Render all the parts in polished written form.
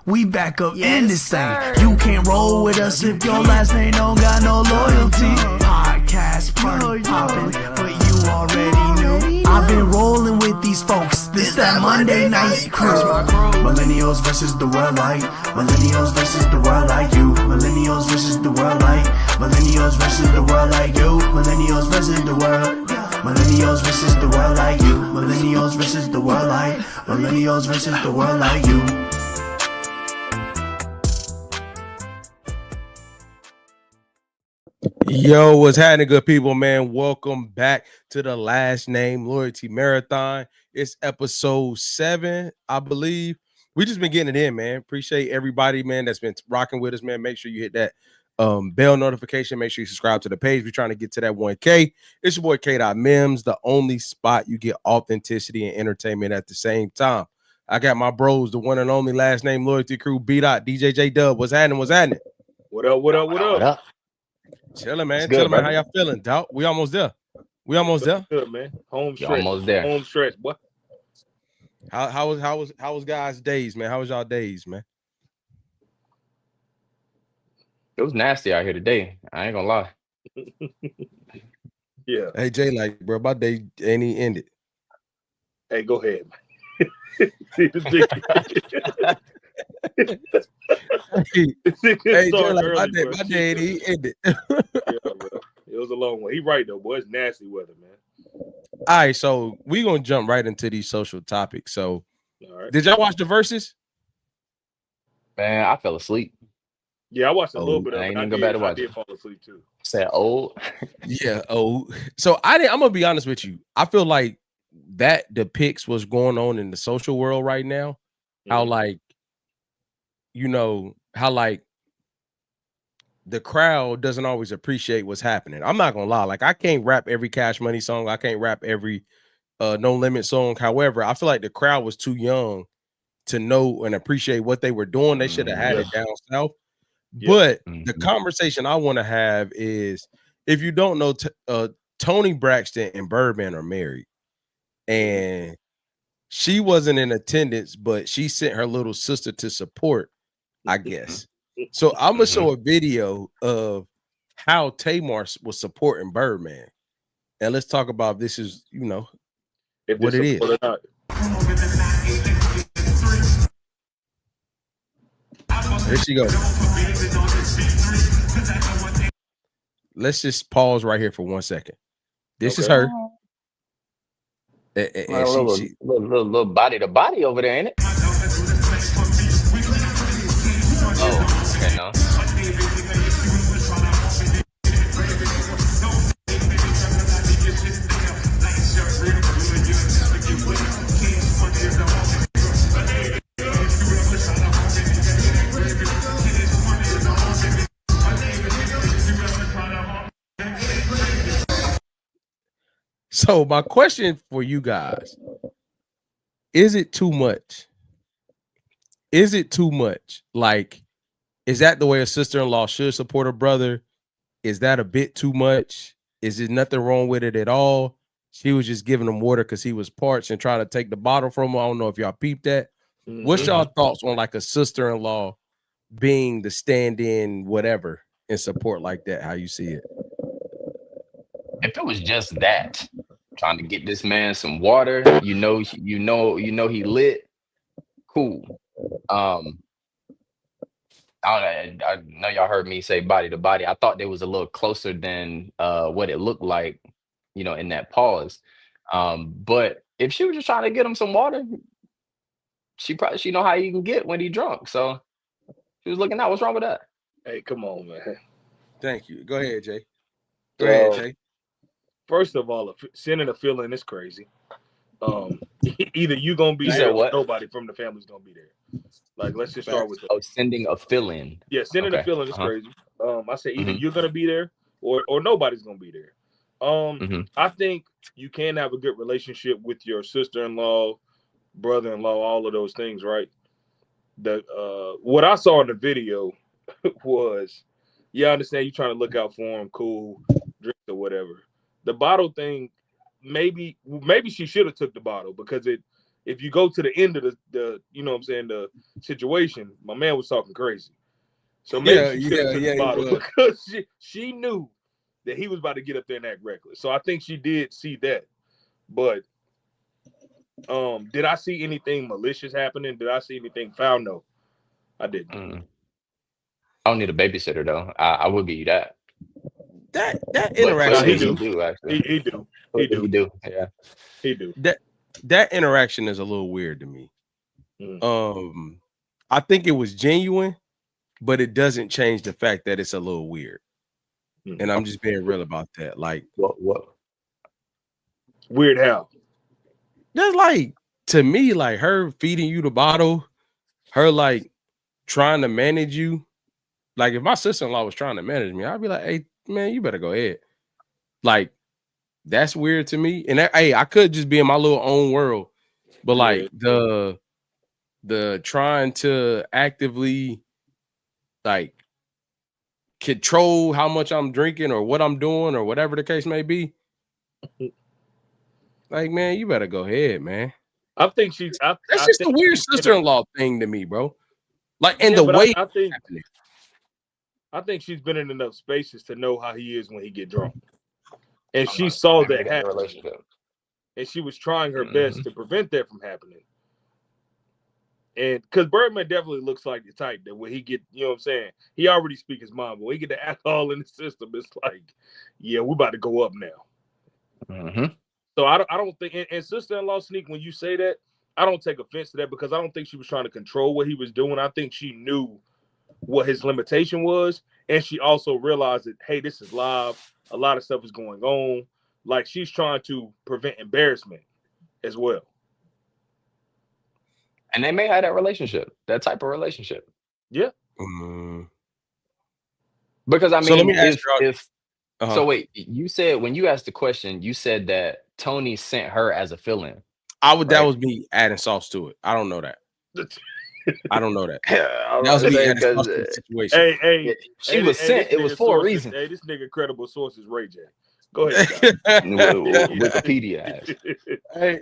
We back up in this thing. You can't roll with us if your last name don't got no loyalty. Podcast party poppin', but you already knew. I've been rolling with these folks. This that Monday night crew. Millennials versus the world like. Millennials versus the world like you. Millennials versus the world like. Millennials versus the world like you. Millennials versus the world. Millennials versus the world like you. Millennials versus the world like. Millennials versus the world like you. Yo, what's happening, good people, man? Welcome back to the Last Name Loyalty Marathon. It's episode 7, I believe. We just been getting it in, man. Appreciate everybody, man, that's been rocking with us, man. Make sure you hit that bell notification. Make sure you subscribe to the page. We're trying to get to that 1K. It's your boy K.Mims, the only spot you get authenticity and entertainment at the same time. I got my bros, the one and only Last Name Loyalty crew, DJ J Dub. What's happening? What's happening? What up? What up? What up? What up? Chilling, man. Good, Chilling, man. brother. How y'all feeling, dog? We almost there. We almost there. Good, man. Home You're stretch. almost there. Home stretch, boy. How was guys' days, man? How was y'all days, man? It was nasty out here today. I ain't gonna lie. Yeah. Hey Jay, like, bro, my day ain't even ended. Hey, go ahead, man. Hey, Jay, like, my day ain't even ended. Yeah, bro. It was a long one. He right though, boy. It's nasty weather, man. All right, so we gonna jump right into these social topics. So, All right. did y'all watch the verses? Man, I fell asleep. Yeah, I watched a little bit of it. I ain't even go back to watch I did it. fall asleep too. Said old. Yeah. Oh, so I'm gonna be honest with you. I feel like that depicts what's going on in the social world right now. How, like, you know, how like the crowd doesn't always appreciate what's happening. I'm not gonna lie, like, I can't rap every Cash Money song, I can't rap every No Limit song. However, I feel like the crowd was too young to know and appreciate what they were doing. They should have had it down south. But the conversation I want to have is, if you don't know, Tony Braxton and Birdman are married, and she wasn't in attendance, but she sent her little sister to support, I guess. So I'm gonna show a video of how Tamar was supporting Birdman, and let's talk about this is, you know, If what it is. or not. There she goes. Let's just pause right here for 1 second. This is her. And little body to body over there, ain't it? Oh, okay, no. So my question for you guys, is it too much? Is it too much? Like, is that the way a sister-in-law should support a brother? Is that a bit too much? Is there nothing wrong with it at all? She was just giving him water because he was parched and trying to take the bottle from him. I don't know if y'all peeped that. What's y'all thoughts on, like, a sister-in-law being the stand-in whatever in support like that? How you see it? If it was just that, trying to get this man some water, you know he lit, cool. I know y'all heard me say body to body. I thought they was a little closer than what it looked like, you know, in that pause. But if she was just trying to get him some water, she know how he can get when he drunk. So she was looking out. What's wrong with that? Hey, come on, man. Thank you. Go ahead, Jay. Go ahead, Jay. First of all, sending a feeling is crazy. Either you gonna be there or nobody from the family's gonna be there. Like, let's just start with that. Oh, sending a fill-in. Yeah, sending a feeling is crazy. I say either you're gonna be there or nobody's gonna be there. I think you can have a good relationship with your sister-in-law, brother-in-law, all of those things, right? What I saw in the video was, yeah, I understand you trying to look out for him, cool, drink or whatever. The bottle thing, maybe she should have took the bottle because it if you go to the end of the you know what I'm saying, the situation, my man was talking crazy. So maybe she should have took the bottle because she knew that he was about to get up there and act reckless. So I think she did see that. But did I see anything malicious happening? Did I see anything foul? No, I didn't. I don't need a babysitter though. I will give you that. That interaction, he do actually. He do. Yeah, he do. That interaction is a little weird to me. I think it was genuine, but it doesn't change the fact that it's a little weird. And I'm just being real about that. Like, what? Weird how? That's like, to me, like her feeding you the bottle, her like trying to manage you. Like if my sister-in-law was trying to manage me, I'd be like, hey, man, you better go ahead. Like, that's weird to me. And hey, I could just be in my little own world, but like the trying to actively like control how much I'm drinking or what I'm doing or whatever the case may be. Like, man, you better go ahead, man. I think she's. That's just a weird sister-in-law thing to me, bro. Like, and the way I think she's been in enough spaces to know how he is when he get drunk, and she saw that happen, and she was trying her best to prevent that from happening. And because Birdman definitely looks like the type that when he get, you know what I'm saying, he already speak his mind, but when he get the alcohol in the system, it's like, yeah, we're about to go up now. So I don't think, and sister-in-law Sneak, when you say that, I don't take offense to that because I don't think she was trying to control what he was doing. I think she knew what his limitation was, and she also realized that, hey, this is live. A lot of stuff is going on. Like she's trying to prevent embarrassment as well. And they may have that relationship, that type of relationship. Yeah. Because I mean, so let me ask so wait, you said when you asked the question, you said that Tony sent her as a fill-in. That was me adding sauce to it. I don't know that. I don't know that. That was me adding sauce to the situation. Hey, she was sent. It was for a reason. Hey, this nigga credible sources Ray J. Go ahead. Wikipedia.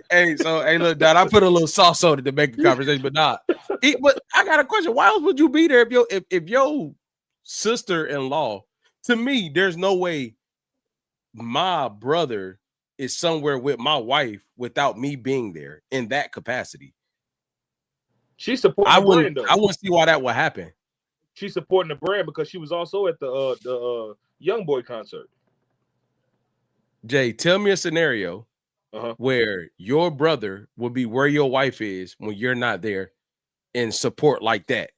Hey, so look, Dad, I put a little sauce on it to make the conversation, but not. But I got a question. Why else would you be there if your sister-in-law? To me, there's no way my brother is somewhere with my wife without me being there in that capacity. She's supporting the brand, though. I wouldn't see why that would happen. She's supporting the brand because she was also at the Young Boy concert. Jay, tell me a scenario where your brother would be where your wife is when you're not there in support like that.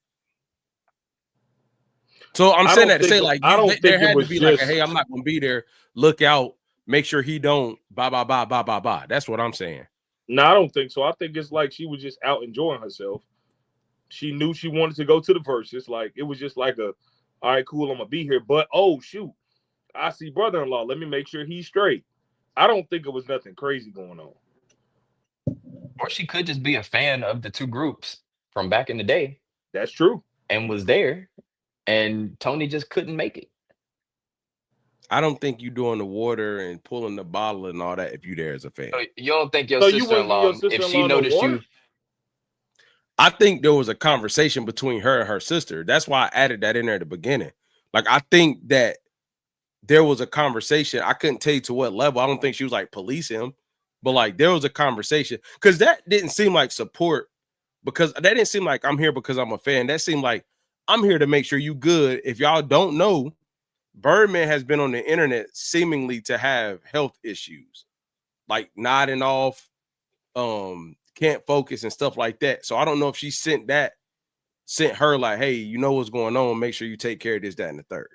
So I'm saying that to say, like, there had to be like, hey, I'm not going to be there. Look out. Make sure he don't. Blah. That's what I'm saying. No, I don't think so. I think it's like she was just out enjoying herself. She knew she wanted to go to the verses. Like, it was just like all right, cool, I'm going to be here. But, oh, shoot. I see brother-in-law. Let me make sure he's straight. I don't think it was nothing crazy going on. Or she could just be a fan of the two groups from back in the day. That's true. And was there. And Tony just couldn't make it. I don't think you doing the water and pulling the bottle and all that if you there as a fan. So you don't think your sister-in-law, if she noticed you? I think there was a conversation between her and her sister. That's why I added that in there at the beginning. Like, I think that there was a conversation. I couldn't tell you to what level. I don't think she was like police him, but like there was a conversation because that didn't seem like support, because that didn't seem like I'm here because I'm a fan. That seemed like I'm here to make sure you good. If y'all don't know, Birdman has been on the internet seemingly to have health issues, like nodding off, can't focus and stuff like that. So I don't know if she sent her like, hey, you know what's going on. Make sure you take care of this, that, and the third.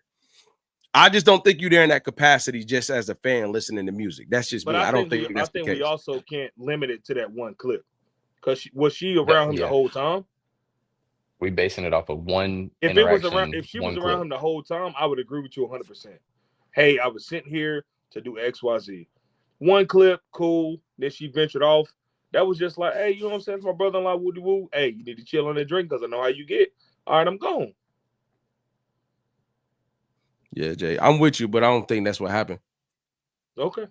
I just don't think you're there in that capacity just as a fan listening to music. That's just me. I don't think that's the case. We also can't limit it to that one clip. Because was she around him the whole time? We basing it off of one if she was around him the whole time, I would agree with you 100%. Hey, I was sent here to do XYZ. One clip, cool. Then she ventured off. That was just like, hey, you know what I'm saying? It's my brother-in-law, woody woo. Hey, you need to chill on that drink because I know how you get. All right, I'm gone. Yeah, Jay, I'm with you, but I don't think that's what happened. Okay.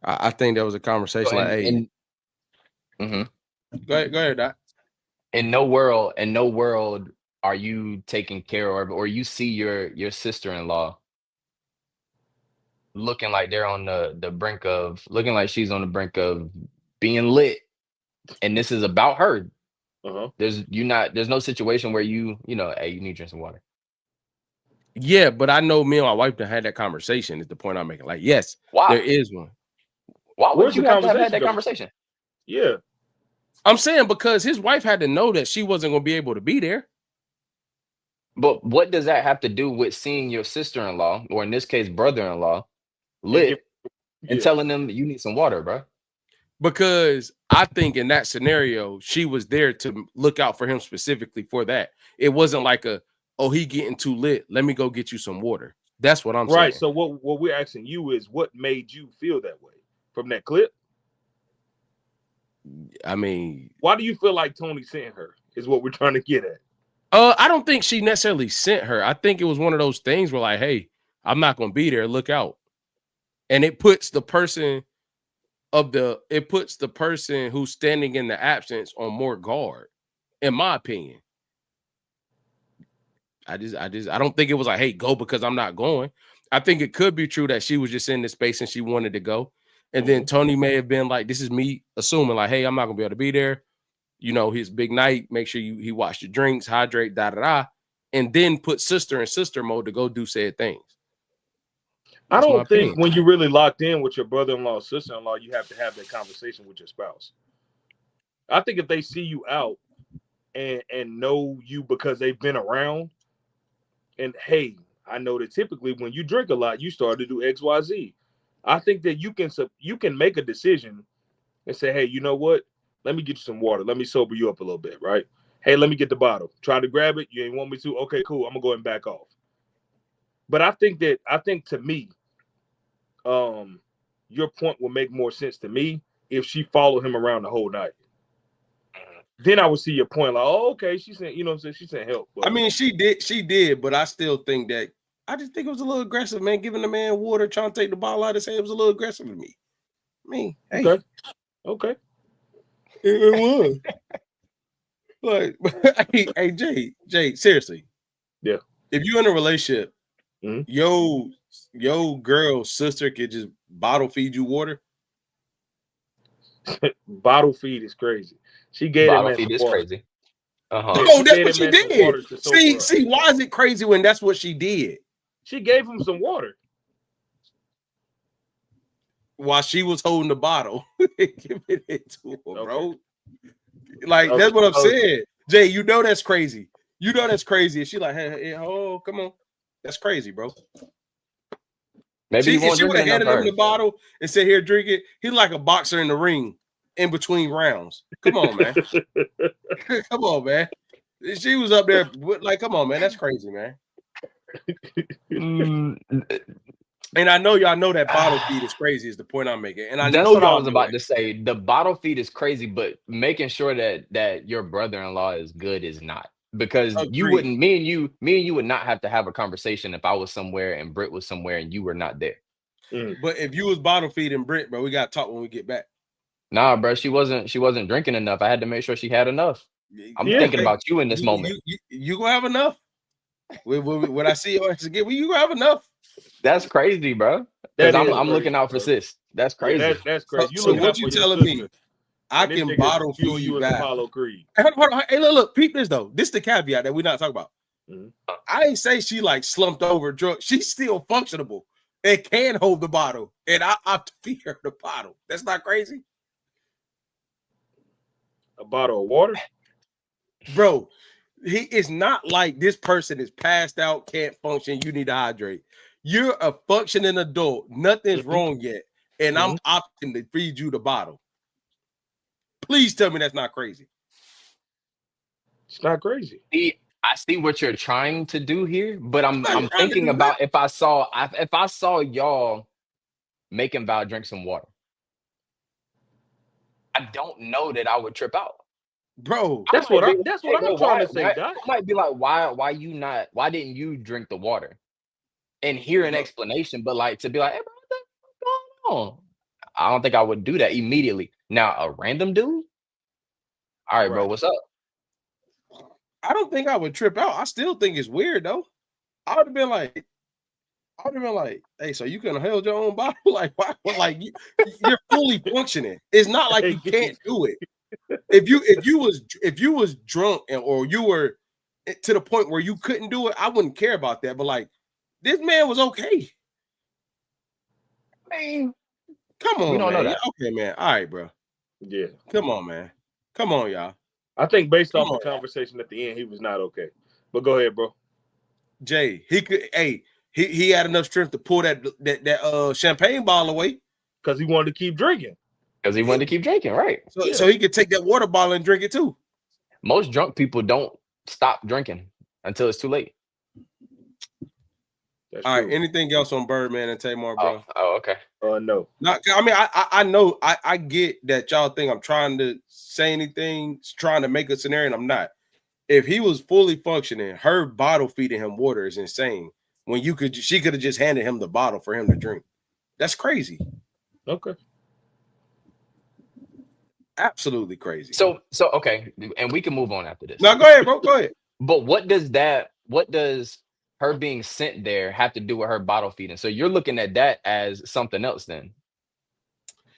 I think there was a conversation like, hey. Go ahead, Doc. In no world are you taking care of, or you see your sister-in-law looking like they're on the brink of, looking like she's on the brink of being lit, and this is about her. There's no situation where you know, hey, you need to drink some water. Yeah, but I know me and my wife done had that conversation. Is the point I'm making? Like, yes, Why? there is one. Why would you have to have had that conversation? Yeah. I'm saying because his wife had to know that she wasn't going to be able to be there. But what does that have to do with seeing your sister-in-law, or in this case, brother-in-law, lit and telling them you need some water, bro? Because I think in that scenario, she was there to look out for him specifically for that. It wasn't like he getting too lit, let me go get you some water. That's what I'm saying. Right. So what we're asking you is, what made you feel that way from that clip? I mean, why do you feel like Tony sent her is what we're trying to get at. I don't think she necessarily sent her. I think it was one of those things where, like, hey, I'm not going to be there. Look out. And it puts the person who's standing in the absence on more guard, in my opinion. I don't think it was like, hey, go because I'm not going. I think it could be true that she was just in this space and she wanted to go. And then Tony may have been like, this is me assuming like, hey, I'm not going to be able to be there. You know, his big night, make sure he watch the drinks, hydrate, and then put sister in sister mode to go do said things. I don't think when you're really locked in with your brother-in-law, sister-in-law, you have to have that conversation with your spouse. I think if they see you out and know you because they've been around, and hey, I know that typically when you drink a lot, you start to do X, Y, Z. I think that you can make a decision and say, hey, you know what? Let me get you some water. Let me sober you up a little bit, right? Hey, let me get the bottle. Try to grab it. You ain't want me to? Okay, cool. I'm gonna go ahead and back off. But I think to me, your point will make more sense to me if she followed him around the whole night. Then I would see your point, like, oh, okay, she sent, you know what I'm saying? She sent help. But, I mean, she did, but I still think that I just think it was a little aggressive, man. Giving the man water, trying to take the bottle out of his hand, it was a little aggressive to me. I mean, hey. Okay. It was. Like, hey, Jay, seriously. Yeah. If you're in a relationship, your girl's sister could just bottle feed you water. Bottle feed is crazy. She gave bottle that man feed is water. crazy. Oh, that's what she did. See, why is it crazy when that's what she did? She gave him some water while she was holding the bottle, giving it to him, bro. Like that's what I'm saying, Jay. You know that's crazy. You know that's crazy. And she like, hey, oh, come on, that's crazy, bro. Maybe she would have handed him the bottle and said, "Here, drink it." He's like a boxer in the ring, in between rounds. Come on, man. Come on, man. She was up there, like, come on, man. That's crazy, man. And I know y'all know that bottle feed is crazy. Is the point I'm making. And that's what I was about to say. The bottle feed is crazy, but making sure that your brother-in-law is good is not. Because you wouldn't, me and you would not have to have a conversation if I was somewhere and Britt was somewhere and you were not there. But if you was bottle feeding Britt, bro, we gotta talk when we get back. Nah, bro, she wasn't drinking enough. I had to make sure she had enough. I'm thinking about you in this moment. You gonna have enough. When I see your ass again, you gonna have enough. That's crazy, bro. Because I'm looking out for sis. That's crazy. Yeah, that's crazy. So what you telling me? I can bottle feed you back. Apollo Creed. Hold on. Hey, look, peep this though. This is the caveat that we're not talking about. I ain't say she like slumped over drunk. She's still functionable and can hold the bottle. And I opt to feed her the bottle. That's not crazy. A bottle of water, bro. It's not like this person is passed out, can't function. You need to hydrate. You're a functioning adult. Nothing's wrong yet, and I'm opting to feed you the bottle. Please tell me that's not crazy. It's not crazy. I see what you're trying to do here, but I'm thinking about if I saw y'all making Val drink some water. I don't know that I would trip out, bro. That's what I'm trying to say. I might be like, why didn't you drink the water? And hear an explanation, but like to be like, hey, bro, what's going on? I don't think I would do that immediately. Now, a random dude, All right, bro. What's up? I don't think I would trip out. I still think it's weird though. I would have been like, hey, so you can hold your own bottle? Like, why? Like you're fully functioning. It's not like you can't do it. If you was drunk or you were to the point where you couldn't do it, I wouldn't care about that. But like, this man was okay. I mean, come on, we don't man. know that. Okay, man. All right, bro. Yeah. Come on, man. Come on, y'all. I think based off the conversation at the end, he was not okay. But go ahead, bro. Jay, he could. Hey, he had enough strength to pull that champagne bottle away because he wanted to keep drinking. Because he wanted to keep drinking, right? So he could take that water bottle and drink it too. Most drunk people don't stop drinking until it's too late. That's all true. right. Anything else on Birdman and Tamar, bro? Oh, okay. No. Not. I mean, I know. I get that y'all think I'm trying to say anything, trying to make a scenario, and I'm not. If he was fully functioning, her bottle feeding him water is insane. When she could have just handed him the bottle for him to drink. That's crazy. Okay. Absolutely crazy. So okay, and we can move on after this. No, go ahead, bro. Go ahead. But what does her being sent there have to do with her bottle feeding? So you're looking at that as something else then.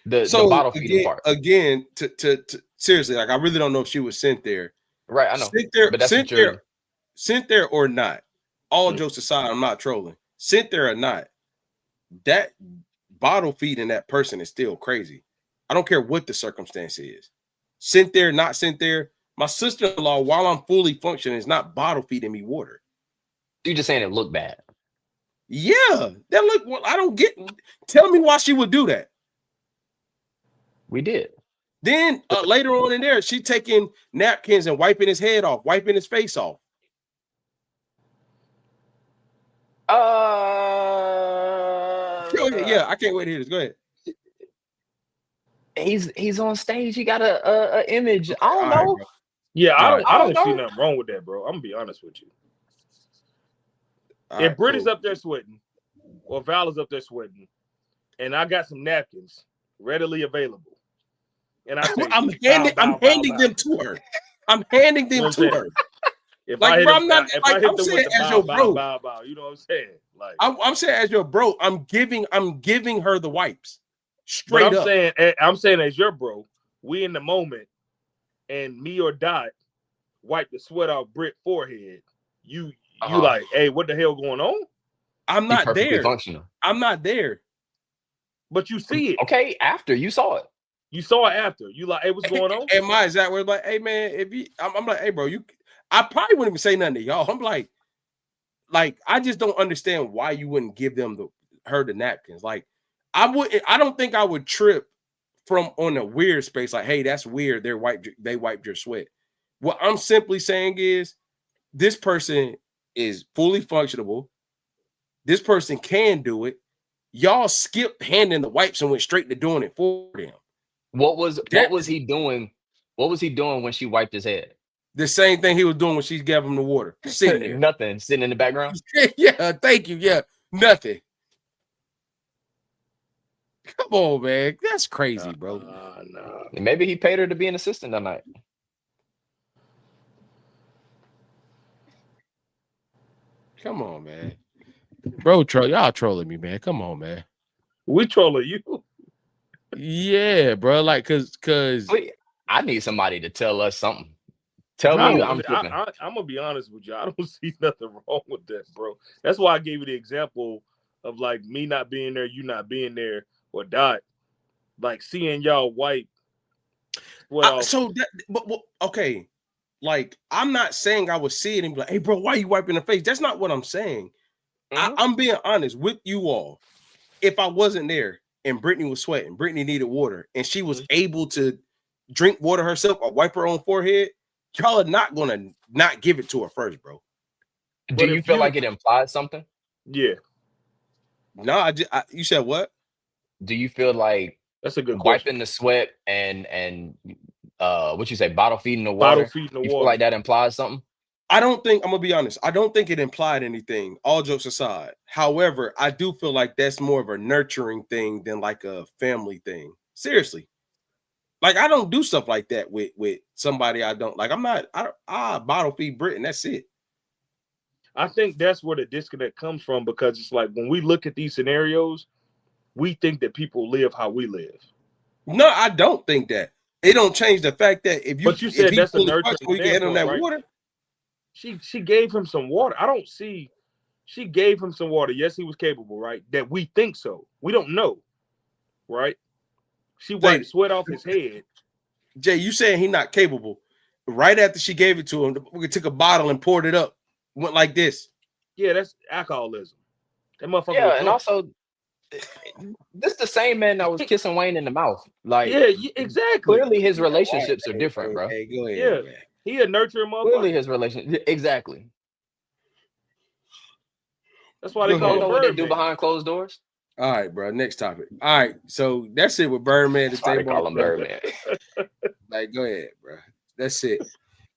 The bottle feeding part. Again, to seriously, like I really don't know if she was sent there. Right, I know. Sent there or not. All jokes aside, I'm not trolling. Sent there or not, that bottle feeding that person is still crazy. I don't care what the circumstance is. Sent there, not sent there. My sister-in-law, while I'm fully functioning, is not bottle feeding me water. You're just saying it looked bad. Yeah, that look. Well, I don't get. Tell me why she would do that. We did. Then later on in there, she taking napkins and wiping his head off, wiping his face off. Yeah, I can't wait to hear this. Go ahead. He's on stage. He got a image. I don't know. Right, yeah, I don't see nothing wrong with that, bro. I'm gonna be honest with you. If Brittany's up there sweating, or Val is up there sweating, and I got some napkins readily available, and I say, I'm handing them to her. I'm handing them to her. If like, I hit bro, them, I'm not. if Like, I hit I'm them saying with the as your bro. bow, you know what I'm saying? Like, I'm saying as your bro. I'm giving her the wipes. Straight up. I'm saying as your bro, we in the moment, and me or Dot wipe the sweat off Britt's forehead. You like, hey, what the hell going on? I'm not there. Functional. I'm not there. But you see it. Okay, after you saw it. You saw it after. You like, hey, what's going on? And my exact words like, hey man, I'm like, hey bro, I probably wouldn't even say nothing to y'all. I'm like I just don't understand why you wouldn't give them her the napkins. Like I don't think I would trip from on a weird space. Like, hey, that's weird. They wiped your sweat. What I'm simply saying is this person is fully functionable. This person can do it. Y'all skipped handing the wipes and went straight to doing it for them. What was he doing? What was he doing when she wiped his head? The same thing he was doing when she gave him the water. Sitting there. Nothing. Sitting in the background? Yeah, thank you. Yeah, nothing. Come on, man. That's crazy, bro. No. Maybe he paid her to be an assistant that night. Come on, man. Bro, y'all trolling me, man. Come on, man. We trolling you. Yeah, bro. Like, cause I need somebody to tell us something. Tell me I'm tripping. I'm gonna be honest with you. I don't see nothing wrong with that, bro. That's why I gave you the example of like me not being there, you not being there, or Dot. Like seeing y'all wipe. Well, okay. Like, I'm not saying I would see it and be like, hey, bro, why are you wiping the face? That's not what I'm saying. Mm-hmm. I'm being honest with you all. If I wasn't there and Brittany was sweating, Brittany needed water, and she was able to drink water herself or wipe her own forehead, y'all are not going to not give it to her first, bro. Do you feel like it implies something? Yeah. No, you said what? Do you feel like that's a good wiping question. The sweat and what you say, bottle feeding the water? Feel like that implies something? I don't think, I'm gonna be honest, I don't think it implied anything, all jokes aside. However, I do feel like that's more of a nurturing thing than like a family thing. Seriously. Like, I don't do stuff like that with somebody I don't like. I bottle feed Britain. That's it. I think that's where the disconnect comes from, because it's like when we look at these scenarios, we think that people live how we live. No, I don't think that. It don't change the fact that if you. But you said that's a nurturing standpoint, that right? Water. She gave him some water. I don't see. She gave him some water. Yes, he was capable, right? That we think so. We don't know, right? She wiped sweat off his head. Jay, you saying he not capable? Right after she gave it to him, we took a bottle and poured it up. Went like this. Yeah, that's alcoholism. That motherfucker. Yeah, and also, this is the same man that was kissing Wayne in the mouth. Like, yeah, exactly. Clearly, his relationships are different, bro. Hey, go ahead. Yeah, man. He a nurturing motherfucker. Clearly, his relationship. Exactly. That's why they call him what they do behind closed doors. All right, bro. Next topic. All right, so that's it with Birdman. They call him Birdman. Like, go ahead, bro. That's it.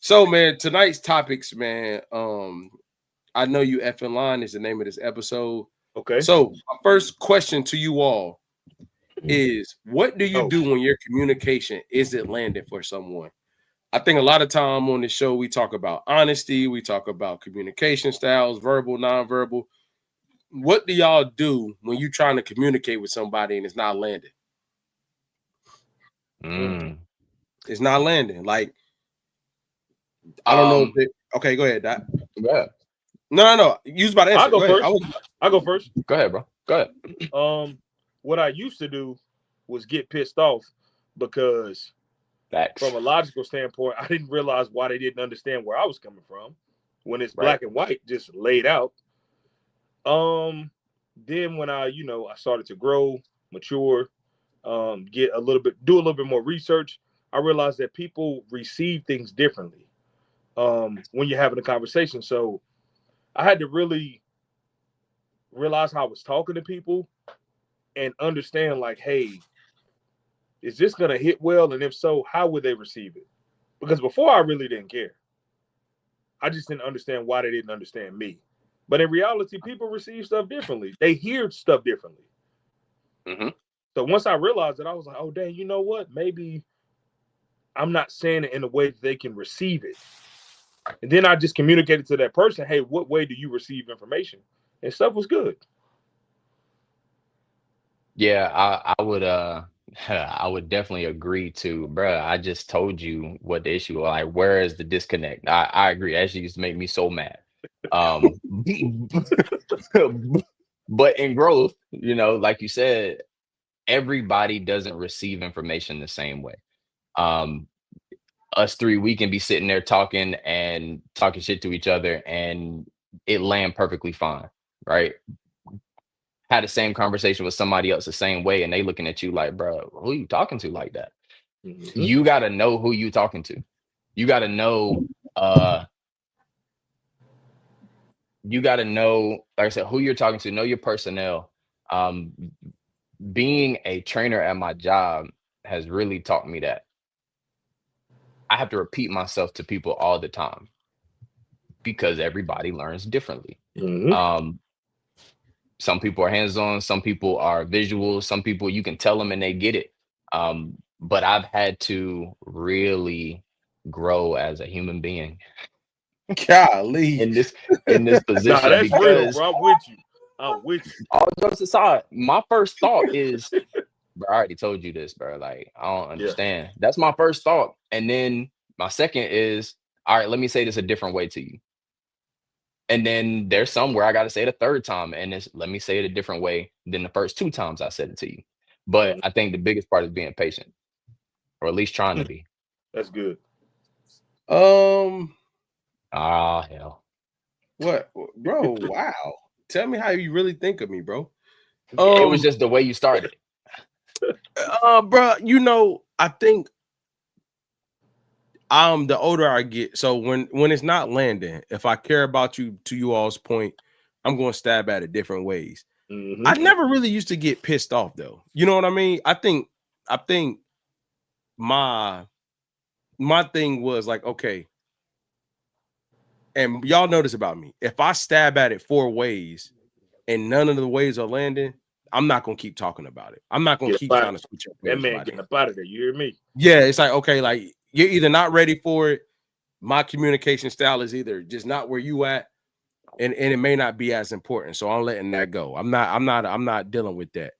So, man, tonight's topics, man. I know you effing line is the name of this episode. Okay. So, my first question to you all is, what do you do when your communication isn't landing for someone? I think a lot of time on the show we talk about honesty, we talk about communication styles, verbal, nonverbal. What do y'all do when you're trying to communicate with somebody and it's not landing? It's not landing. Like, I don't know. Okay, go ahead, Doc. Yeah. No. You was about to answer. I'll go first. Go ahead, bro. Go ahead. What I used to do was get pissed off because from a logical standpoint, I didn't realize why they didn't understand where I was coming from when it's black and white, just laid out. Then when I started to grow, mature, do a little bit more research, I realized that people receive things differently when you're having a conversation. So I had to really realize how I was talking to people and understand, like, hey, is this going to hit well? And if so, how would they receive it? Because before I really didn't care. I just didn't understand why they didn't understand me. But in reality, people receive stuff differently. They hear stuff differently. Mm-hmm. So once I realized that, I was like, oh, dang, you know what? Maybe I'm not saying it in a way that they can receive it. And then I just communicated to that person, hey, what way do you receive information? And stuff was good. Yeah, I would definitely agree to, bruh. I just told you what the issue was. Like, where is the disconnect? I agree. Actually used to make me so mad. But in growth, like you said, everybody doesn't receive information the same way. Us three, we can be sitting there talking shit to each other and it land perfectly fine, right? Had the same conversation with somebody else the same way and they looking at you like, bro, who you talking to like that? Mm-hmm. You got to know who you talking to. You got to know, like I said, who you're talking to, know your personnel. Being a trainer at my job has really taught me that I have to repeat myself to people all the time because everybody learns differently. Mm-hmm. Some people are hands-on, some people are visual, some people you can tell them and they get it. But I've had to really grow as a human being. Golly. In this position. Nah, that's real, bro. I'm with you. All jokes aside, my first thought is, bro, I already told you this, bro. Like, I don't understand. Yeah. That's my first thought. And then my second is, all right, let me say this a different way to you. And then there's some where I got to say it a third time. And it's, let me say it a different way than the first two times I said it to you. But I think the biggest part is being patient, or at least trying to be. That's good. Oh, hell. What, bro? Wow. Tell me how you really think of me, bro. It was just the way you started. Bro, I think the older I get, so when it's not landing, if I care about you, to you all's point, I'm going to stab at it different ways. Mm-hmm. I never really used to get pissed off though. You know what I mean? I think my thing was like, okay, and y'all know this about me. If I stab at it 4 ways and none of the ways are landing, I'm not going to keep talking about it. I'm not going to keep trying to switch up. That man getting up out of there. You hear me? Yeah, it's like, okay, like, you're either not ready for it. My communication style is either just not where you at, and it may not be as important. So I'm letting that go. I'm not dealing with that.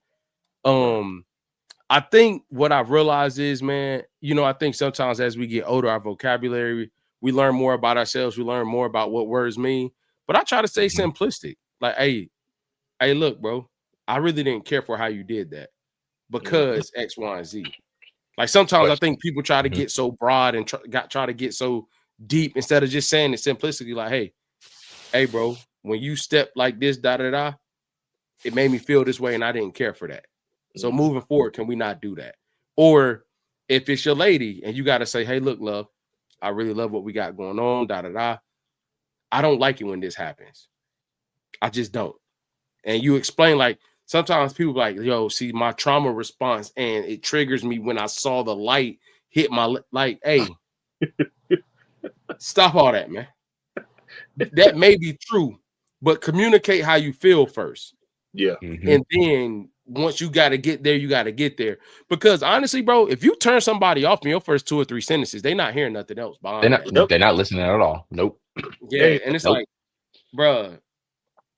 I think what I've realized is, man, I think sometimes as we get older, our vocabulary, we learn more about ourselves. We learn more about what words mean. But I try to stay simplistic. Like, hey, look, bro, I really didn't care for how you did that because X, Y, and Z. Like sometimes I think people try to get so broad and try to get so deep instead of just saying it simplistically. Like, hey, bro, when you step like this, it made me feel this way, and I didn't care for that. So moving forward, can we not do that? Or if it's your lady and you got to say, hey, look, love, I really love what we got going on, I don't like it when this happens. I just don't. And you explain, like, sometimes people like, yo, see my trauma response and it triggers me when I saw the light hit my, like, hey, stop all that, man. That may be true, but communicate how you feel first. Yeah. And then once you got to get there, you got to get there. Because honestly, bro, if you turn somebody off in your first 2 or 3 sentences, they're not hearing nothing else. They're not listening at all. Nope. Yeah. And it's like, bro,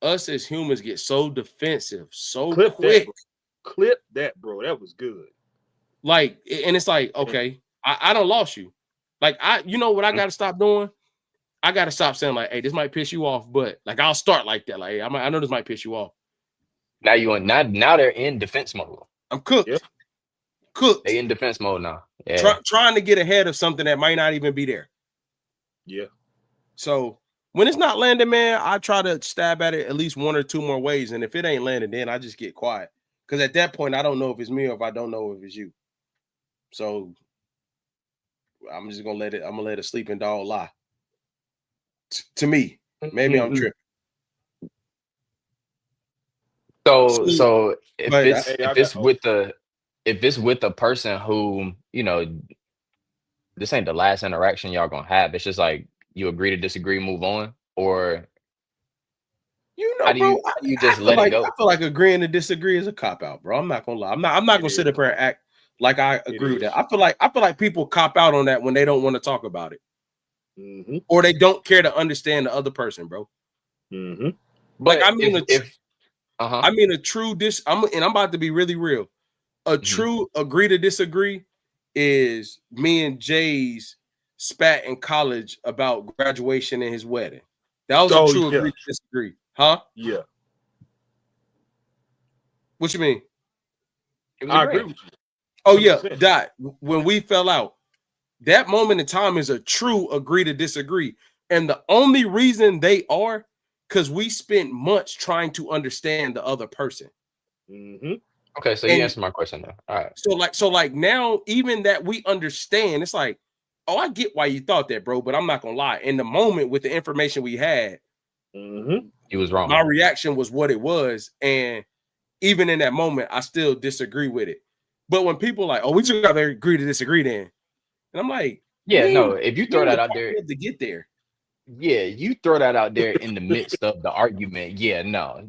us as humans get so defensive so quick. Clip that, bro. That was good. Like, and it's like, okay, I done lost you. Like, you know what I got to stop doing? I got to stop saying like, hey, this might piss you off, but like, I'll start like that. Like, hey, I know this might piss you off. Now they're in defense mode. I'm cooked. Yep. Cooked. They in defense mode now. Yeah. Trying to get ahead of something that might not even be there. Yeah. So when it's not landing, man, I try to stab at it at least 1 or 2 more ways. And if it ain't landing, then I just get quiet. Because at that point, I don't know if it's me or if I don't know if it's you. So I'm just gonna let a sleeping dog lie. To me. Maybe I'm tripping. So if it's with a person who, this ain't the last interaction y'all gonna have, it's just like you agree to disagree, move on, or how do you just let it go? I feel like agreeing to disagree is a cop out, bro. I'm not gonna lie. I'm not gonna sit up here and act like I agree with that. I feel like people cop out on that when they don't want to talk about it, or they don't care to understand the other person, bro. But I mean a true I'm about to be really real. A true agree to disagree is me and Jay's spat in college about graduation and his wedding. That was a true agree to disagree. Huh? Yeah. What you mean? I agree with you. Oh, yeah. That when we fell out, that moment in time is a true agree to disagree. And the only reason they are because we spent months trying to understand the other person. Okay, so you answered my question now. All right. So like now, even that we understand, it's like, oh, I get why you thought that, bro. But I'm not gonna lie. In the moment, with the information we had, he was wrong. My reaction was what it was, and even in that moment, I still disagree with it. But when people like, oh, we just gotta agree to disagree, then, and I'm like, yeah, no. If you throw that out there to get there, yeah, you throw that out there in the midst of the argument. Yeah, no.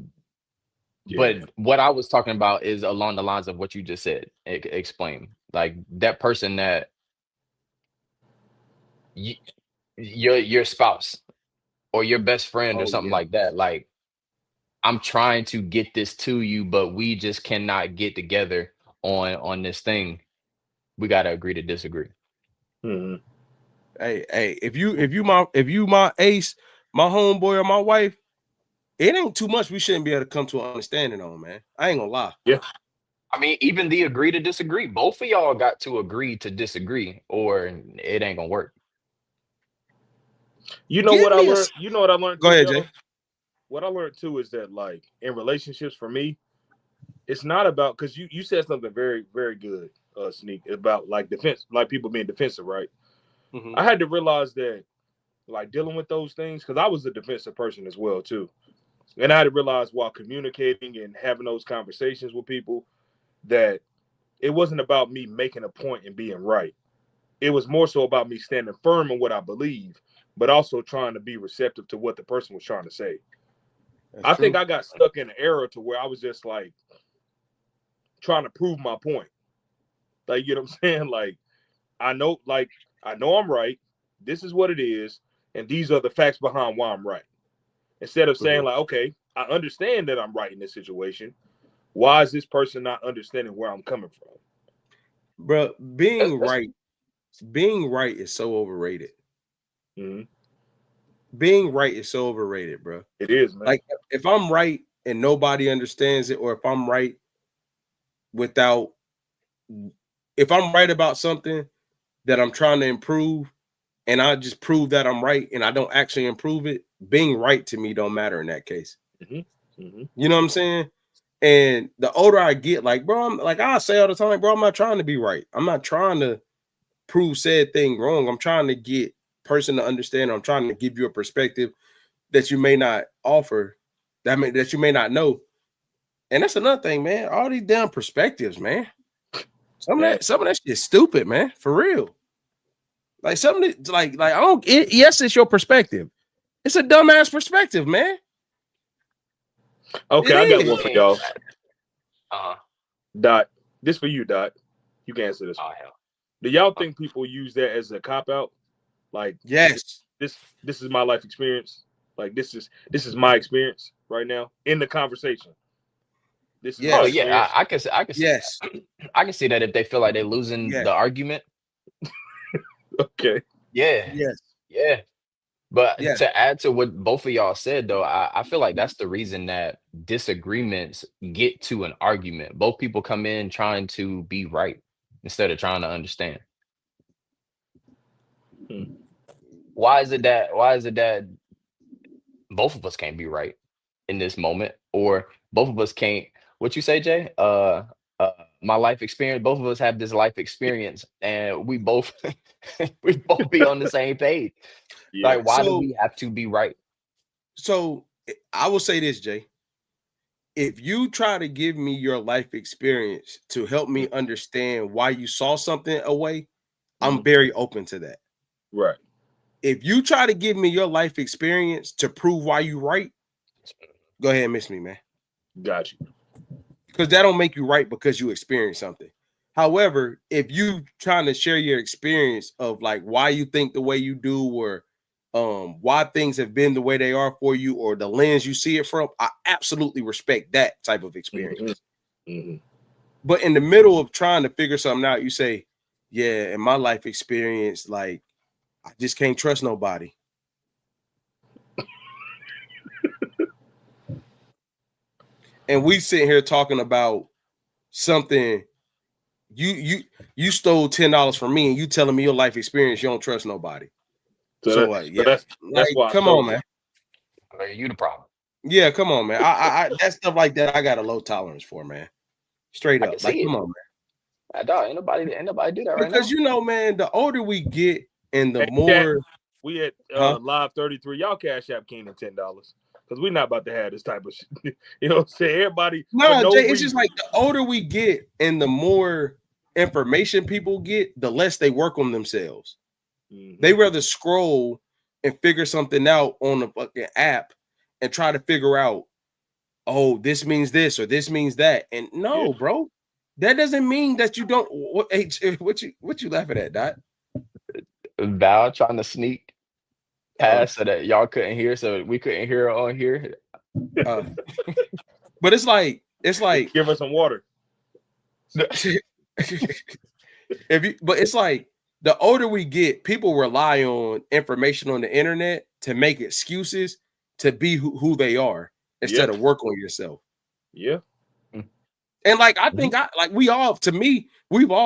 Yeah. But what I was talking about is along the lines of what you just said. Explain, like that person that your spouse or your best friend or something like that. Like, I'm trying to get this to you, but we just cannot get together on this thing. We got to agree to disagree. Hey, if you my ace, my homeboy, or my wife, it ain't too much we shouldn't be able to come to an understanding on, man. I ain't gonna lie. Yeah. I mean, even the agree to disagree, both of y'all got to agree to disagree, or it ain't gonna work. You know what I learned? You know what I learned? Go ahead, Jay. What I learned too is that, like, in relationships, for me, it's not about, because you said something very, very good, Sneak, about like defense, like people being defensive, right? I had to realize that, like, dealing with those things, because I was a defensive person as well too, and I had to realize while communicating and having those conversations with people that it wasn't about me making a point and being right. It was more so about me standing firm in what I believe, but also trying to be receptive to what the person was trying to say. I think I got stuck in an era to where I was just like trying to prove my point. Like, you know what I'm saying? Like, I know I know I'm right. This is what it is, and these are the facts behind why I'm right. Instead of saying like, okay, I understand that I'm right in this situation. Why is this person not understanding where I'm coming from? Bro, being right is so overrated. Mm-hmm. Being right is so overrated, bro. It is, man. Like if I'm right and nobody understands it, or if I'm right about something that I'm trying to improve, and I just prove that I'm right and I don't actually improve it, being right to me don't matter in that case. Mm-hmm. Mm-hmm. You know what I'm saying? And the older I get, like, bro, I'm like, I say all the time, like, bro, I'm not trying to be right. I'm not trying to prove said thing wrong. I'm trying to get person to understand. I'm trying to give you a perspective that you may not offer, that you may not know. And that's another thing, man. All these damn perspectives, man. Some of that shit is stupid, man. For real. Like something like I don't. Yes, it's your perspective. It's a dumbass perspective, man. Okay, I got one for y'all. Dot. This for you, Dot. You can answer this. Oh hell. Do y'all think people use that as a cop out? Like, yes, this is my life experience. Like this is my experience right now in the conversation. This is I can yes. I can see that if they feel like they're losing the argument. Okay. Yeah. Yes. Yeah. But to add to what both of y'all said, though, I feel like that's the reason that disagreements get to an argument. Both people come in trying to be right instead of trying to understand. Why is it that both of us can't be right in this moment, or both of us can't? What you say, Jay? My life experience. Both of us have this life experience, and we both be on the same page. Yeah. Like, why do we have to be right? So I will say this, Jay. If you try to give me your life experience to help me understand why you saw something away, I'm very open to that. Right. If you try to give me your life experience to prove why you right, go ahead and miss me, man. Got you. Because that don't make you right because you experienced something. However, if you trying to share your experience of like why you think the way you do, or why things have been the way they are for you, or the lens you see it from, I absolutely respect that type of experience. But in the middle of trying to figure something out, you say, yeah, in my life experience, like, I just can't trust nobody. And we sitting here talking about something. You stole $10 from me, and you telling me your life experience, you don't trust nobody. So that's why. Come on, man. Are you the problem? Yeah, come on, man. I that stuff like that, I got a low tolerance for, man. Straight up, like, come on, man. Dog, ain't nobody do that right now. Because you know, man, the older we get, and the more we at Live 33, y'all Cash App King $10 because we're not about to have this type of shit. You know what I'm saying? Everybody. No, Jay, it's just like the older we get, and the more information people get, the less they work on themselves. They rather scroll and figure something out on the fucking app and try to figure out, oh, this means this or this means that. And no, bro, that doesn't mean that you don't. What you laughing at, Dot? Val trying to sneak past so that y'all couldn't hear, so we couldn't hear on here. But it's like give us some water. But it's like the older we get, people rely on information on the internet to make excuses to be who they are instead of work on yourself. Yeah. And like, I think we've all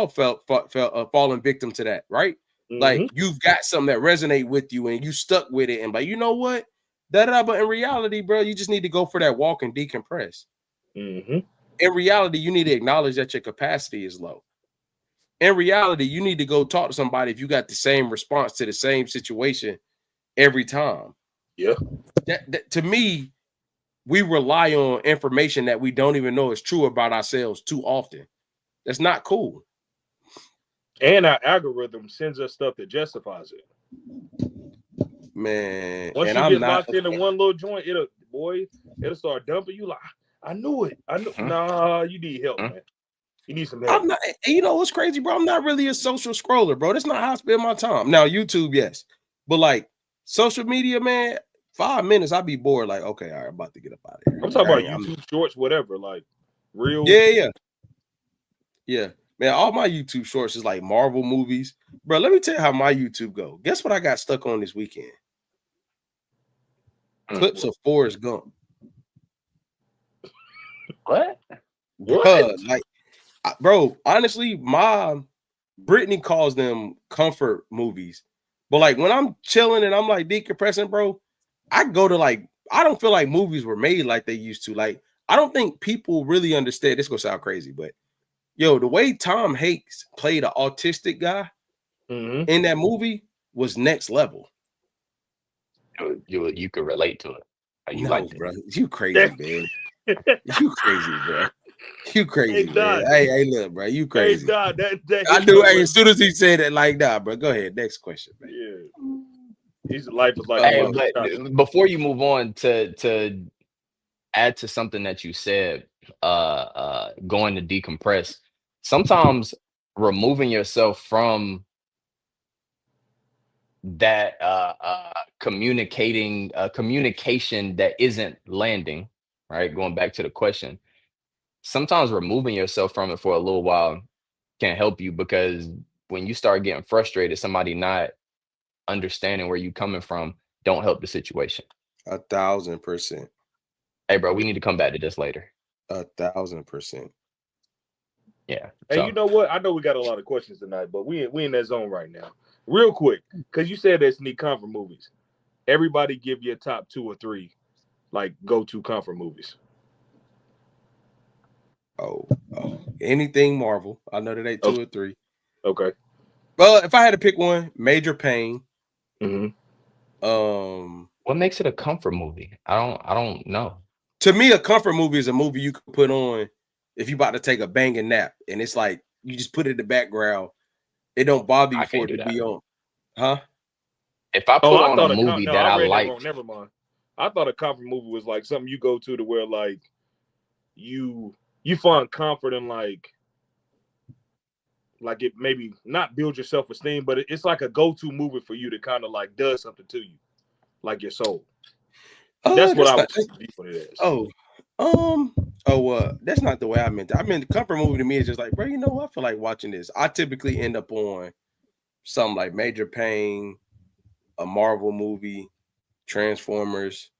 fallen victim to that, right? Like, you've got something that resonate with you and you stuck with it, and like, you know what? But in reality, bro, you just need to go for that walk and decompress. In reality, you need to acknowledge that your capacity is low. In reality, you need to go talk to somebody if you got the same response to the same situation every time. Yeah. That to me, we rely on information that we don't even know is true about ourselves too often. That's not cool. And our algorithm sends us stuff that justifies it. Man. Once you get locked into one little joint, it'll start dumping you like, I knew it. Nah, you need help, man. You need some help. I'm not. You know what's crazy, bro? I'm not really a social scroller, bro. That's not how I spend my time. Now YouTube, yes, but like social media, man. 5 minutes, I'd be bored. Like, okay, all right, I'm about to get up out of here. I'm talking about YouTube shorts, whatever, like real. Yeah. Man, all my YouTube shorts is like Marvel movies, bro. Let me tell you how my YouTube go. Guess what I got stuck on this weekend? Clips of Forrest Gump. What? Like, bro, honestly, Brittany calls them comfort movies. But like when I'm chilling and I'm like decompressing, bro, I go to like, I don't feel like movies were made like they used to. Like, I don't think people really understand. This gonna sound crazy, but yo, the way Tom Hanks played an autistic guy in that movie was next level. You could relate to it. You no, like bro. You crazy, man. You crazy, bro. You crazy, Hey, man. Hey, look, bro. You crazy. Hey, Don, I knew. Hey, as soon as he said that, like, nah, bro. Go ahead. Next question, man. Yeah. His life was like. Hey, but before you move on to add to something that you said, going to decompress. Sometimes removing yourself from that communication that isn't landing, right? Going back to the question, sometimes removing yourself from it for a little while can help you, because when you start getting frustrated, somebody not understanding where you coming from don't help the situation. 1,000%. Hey, bro, we need to come back to this later. 1,000%. Yeah. Hey, so, you know what? I know we got a lot of questions tonight, but we in that zone right now. Real quick, because you said there's sneak comfort movies. Everybody give you a top 2 or 3, like go-to comfort movies. Oh, anything Marvel. I know that ain't 2 or 3. Okay. Well, if I had to pick one, Major Pain. What makes it a comfort movie? I don't know. To me, a comfort movie is a movie you can put on if you about to take a banging nap, and it's like you just put it in the background. It don't bother you for it to be on, huh? If I put on a movie that I like, never mind. I thought a comfort movie was like something you go to where like you find comfort in like it maybe not build your self-esteem, but it's like a go-to movie for you to kind of like does something to you, like your soul. That's what I was deep on it as. That's not the way I meant it. I mean, the comfort movie to me is just like, bro, you know, I feel like watching this. I typically end up on something like Major Pain, a Marvel movie, Transformers,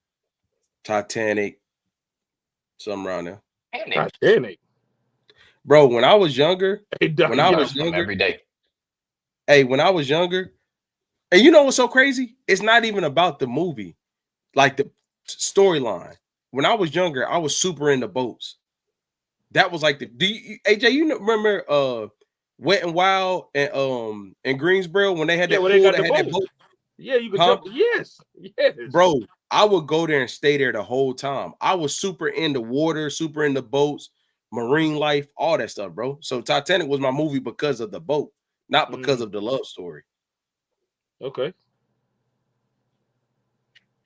Titanic, something around there. Titanic. Bro, when I was younger, every day. Hey, when I was younger, and you know what's so crazy? It's not even about the movie, like the storyline. When I was younger, I was super into boats. That was like AJ, you remember Wet and Wild and in Greensboro when they had that pool that had that boat? Yeah, you could jump. Yes. Bro, I would go there and stay there the whole time. I was super into water, super into boats, marine life, all that stuff, bro. So Titanic was my movie because of the boat, not because of the love story. Okay.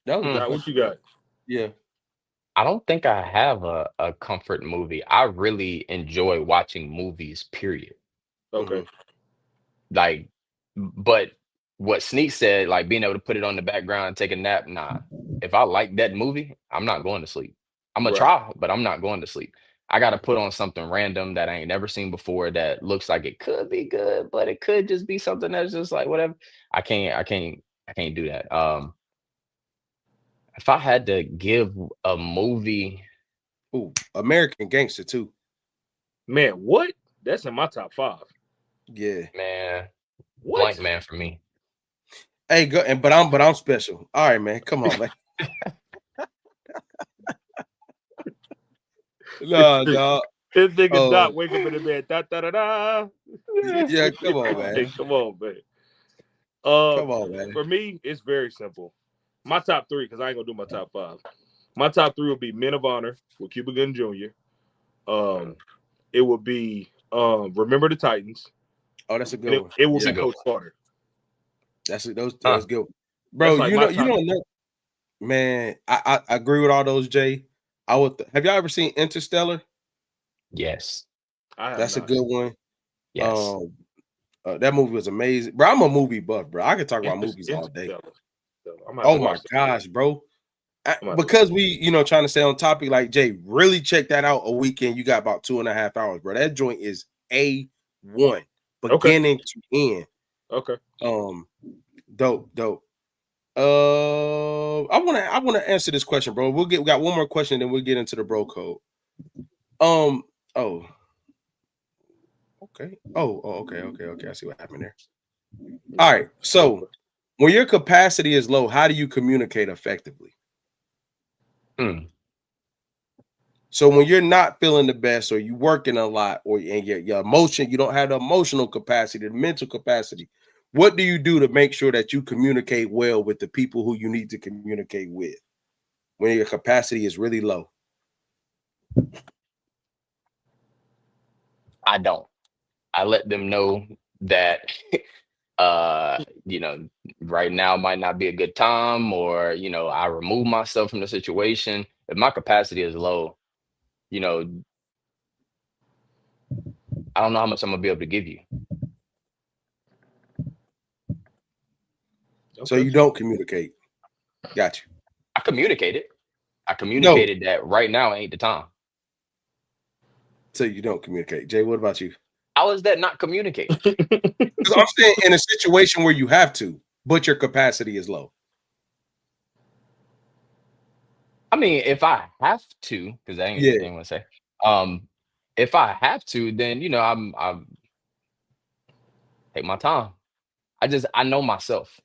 What you got? Yeah. I don't think I have a comfort movie. I really enjoy watching movies, period. Okay. Like, but what Sneak said, like being able to put it on the background and take a nap, nah. If I like that movie, I'm not going to sleep. I'm gonna try, but I'm not going to sleep. I gotta put on something random that I ain't never seen before that looks like it could be good, but it could just be something that's just like whatever. I can't do that. If I had to give a movie, American Gangster 2. Man, what? That's in my top 5. Yeah, man. What? Blank Man for me. Hey, but I'm special. All right, man. Come on, man. No. This nigga Doc wake up in the bed. Da da da da. Yeah, come on, man. Hey, come on, man. Come on, man. For me, it's very simple. My top 3, because I ain't gonna do my top 5. My top 3 will be Men of Honor with Cuba Gooding Jr. It will be Remember the Titans. Oh, that's a good one. It will be Coach Carter. That's good, bro. Like you don't know, man. I agree with all those, Jay. Have y'all ever seen Interstellar? Yes. That's a good one. Yes. That movie was amazing, bro. I'm a movie buff, bro. I could talk about movies all day. Oh my gosh, bro. Because we, trying to stay on topic, like Jay, really check that out a weekend. You got about 2.5 hours, bro. That joint is A1, beginning to end. Okay. Dope. I want to answer this question, bro. We got one more question, then we'll get into the bro code. Okay. Okay. I see what happened there. All right. So when your capacity is low, how do you communicate effectively? So when you're not feeling the best, or you working a lot, or your emotion, you don't have the emotional capacity, the mental capacity, what do you do to make sure that you communicate well with the people who you need to communicate with when your capacity is really low? I don't. I let them know that right now might not be a good time, or I remove myself from the situation. If my capacity is low, I don't know how much I'm gonna be able to give you. So you don't communicate. Got you. I communicated that right now ain't the time. So you don't communicate. Jay, what about you? How is that not communicating? Because I'm saying in a situation where you have to, but your capacity is low. I mean, if I have to, because I ain't gonna say. If I have to, then I'm take my time. I know myself.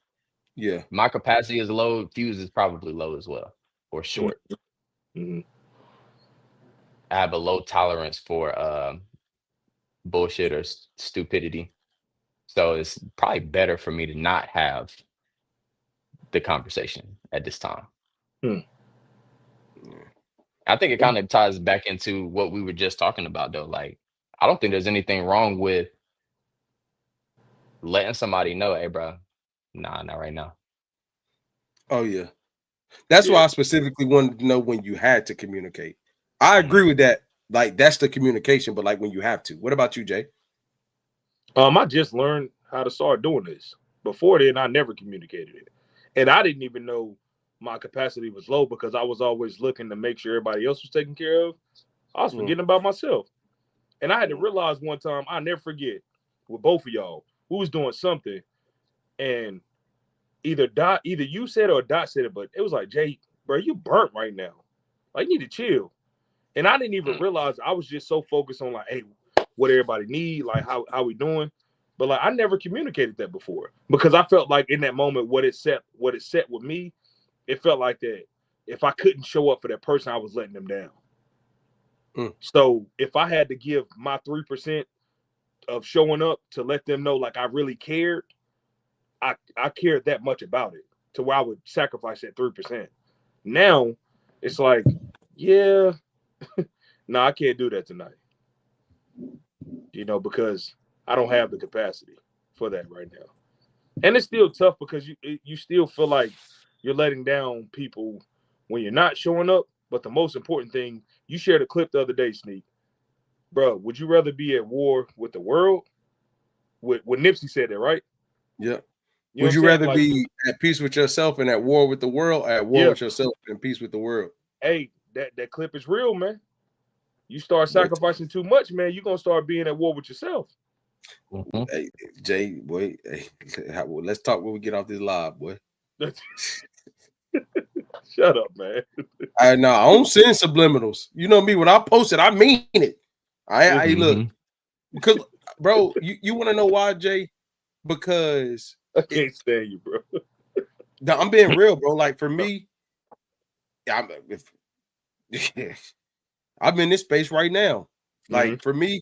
Yeah. My capacity is low. Fuse is probably low as well, or short. Mm-hmm. I have a low tolerance for bullshit or stupidity. So it's probably better for me to not have the conversation at this time. I think it kind of ties back into what we were just talking about, though. Like, I don't think there's anything wrong with letting somebody know, hey, bro, nah, not right now. Oh, yeah. That's why I specifically wanted to know when you had to communicate. I agree with that. Like, that's the communication, but like when you have to. What about you, Jay? I just learned how to start doing this. Before then, I never communicated it. And I didn't even know my capacity was low because I was always looking to make sure everybody else was taken care of. I was forgetting about myself. And I had to realize one time, I'll never forget, with both of y'all, who was doing something, and either you said it or Dot said it, but it was like, Jay, bro, you burnt right now. Like, you need to chill. And I didn't even realize. I was just so focused on like, hey, what everybody need, like how we doing. But like, I never communicated that before because I felt like in that moment, what it set with me, it felt like that if I couldn't show up for that person, I was letting them down. So if I had to give my 3% of showing up to let them know like I really cared, I cared that much about it to where I would sacrifice that 3%. Now it's like, yeah, no, I can't do that tonight. Because I don't have the capacity for that right now. And it's still tough because you still feel like you're letting down people when you're not showing up. But the most important thing, you shared a clip the other day, Sneak. Bro, would you rather be at war with the world? When Nipsey said that, right? Yeah. Would you rather be at peace with yourself and at war with the world, or at war with yourself and peace with the world? Hey, that clip is real, man. You start sacrificing too much, man, you're going to start being at war with yourself. Hey, Jay, boy, let's talk when we get off this live, boy. Shut up, man. I don't send subliminals. You know me, when I post it, I mean it. I look, because, bro, you want to know why, Jay? Because I can't stand you, bro. I'm being real, bro. Like, for me, I'm in this space right now. Like, for me,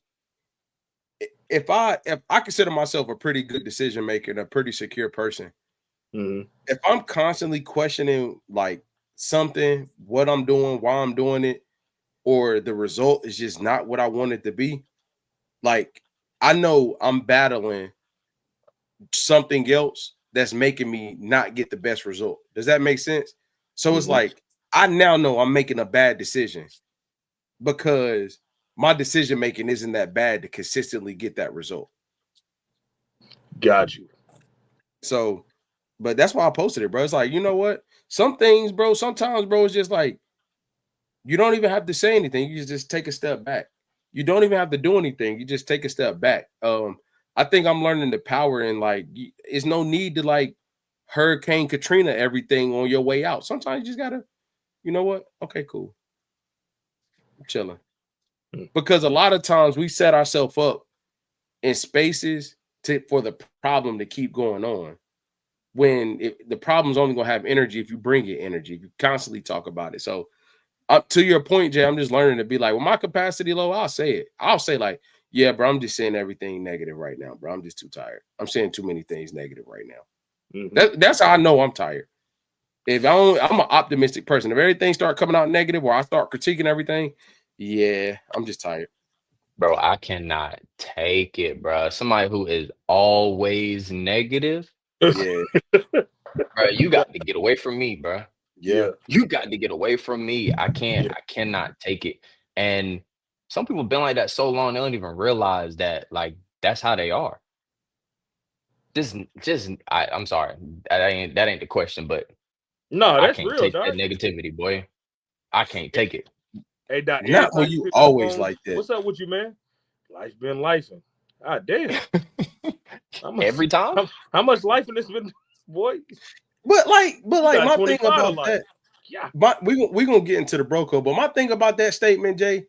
if I consider myself a pretty good decision maker and a pretty secure person, if I'm constantly questioning like something, what I'm doing, why I'm doing it, or the result is just not what I want it to be, like, I know I'm battling something else that's making me not get the best result. Does that make sense? So it's like, I now know I'm making a bad decision because my decision making isn't that bad to consistently get that result. Got you. So, but that's why I posted it, bro. It's like, you know what? Some things, bro, sometimes, bro, it's just like you don't even have to say anything. You just take a step back. You don't even have to do anything. You just take a step back. I think I'm learning the power in like it's no need to like Hurricane Katrina everything on your way out. Sometimes you just gotta, you know what? Okay, cool. I'm chilling. Because a lot of times we set ourselves up in spaces for the problem to keep going on. When the problem's only gonna have energy if you bring it energy, if you constantly talk about it. So up to your point, Jay, I'm just learning to be like, well, my capacity low, I'll say it. I'll say like, yeah, bro, I'm just saying everything negative right now, bro. I'm just too tired. I'm saying too many things negative right now. That's how I know I'm tired. If I'm an optimistic person, if everything start coming out negative or I start critiquing everything, yeah, I'm just tired. Bro, I cannot take it, bro. Somebody who is always negative. Yeah. Bro, you got to get away from me, bro. Yeah. You got to get away from me. I cannot take it. And some people been like that so long, they don't even realize that like that's how they are. I'm sorry. That ain't the question, but no, that's I can't real, take dog. that negativity, boy. I can't take it. Hey, Doc, not when you always like that. What's up with you, man? Life's been lifing. Ah, damn. Every time? How much life in this been, boy? But my thing about life. that, we gonna get into the broco, but my thing about that statement, Jay,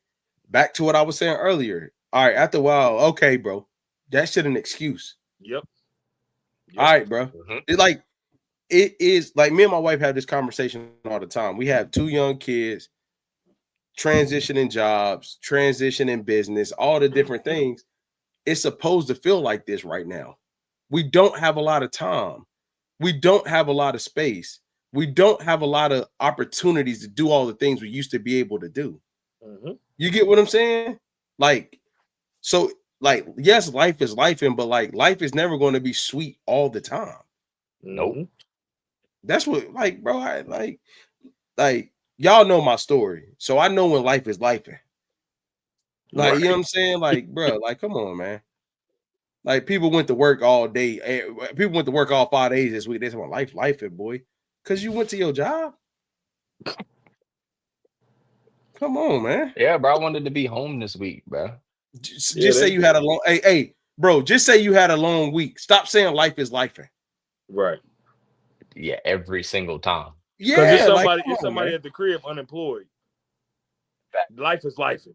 back to what I was saying earlier. All right, after a while, okay, bro, that shit an excuse. Yep. All right, bro. It is like me and my wife have this conversation all the time. We have 2 young kids, transitioning jobs, transitioning business, all the different things. It's supposed to feel like this right now. We don't have a lot of time. We don't have a lot of space. We don't have a lot of opportunities to do all the things we used to be able to do. You get what I'm saying? Like, so like, yes, life is life, but like life is never going to be sweet all the time. Nope. That's what, like, bro, I like y'all know my story. So I know when life is life. Like, you know what I'm saying? Like, bro, like, come on, man. Like, people went to work all day. People went to work all 5 days this week. They said, well, life, boy. Because you went to your job. Come on, man. Yeah, bro. I wanted to be home this week, bro. Just say you had a long, hey, bro, just say you had a long week. Stop saying life is life. Right. Yeah, every single time. Yeah, it's somebody at the crib unemployed. Life is life.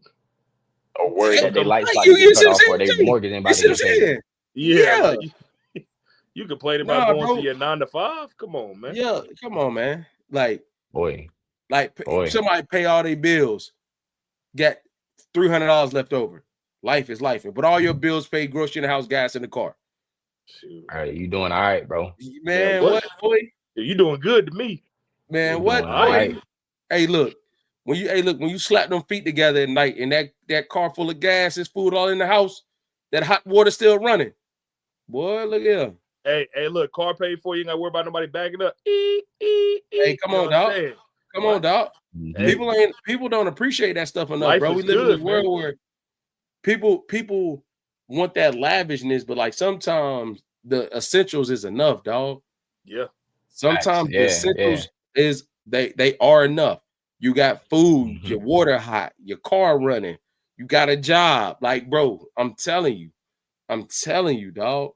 Or worried that they lights about to get cut off or their mortgage ain't about to get paid. Yeah. You complain about going to your 9 to 5? Come on, man. Yeah, come on, man. Like, boy. Somebody pay all their bills, get $300 left over. Life is life. But all your bills paid, grocery in the house, gas in the car. Shoot. All right, you doing all right, bro? Man, what, boy? You doing good to me. Man, what, boy? Right. Hey, look. When you slap them feet together at night and that car full of gas, there's food all in the house, that hot water still running. Boy, look here. Hey, look, car paid for, you ain't gotta worry about nobody backing up. Hey, come on, dog. Come on, dog. People don't appreciate that stuff enough, life bro. We live in a world where people want that lavishness, but like sometimes the essentials is enough, dog. Yeah. Sometimes the essentials is they are enough. You got food, your water hot, your car running, you got a job. Like, bro, I'm telling you, dog.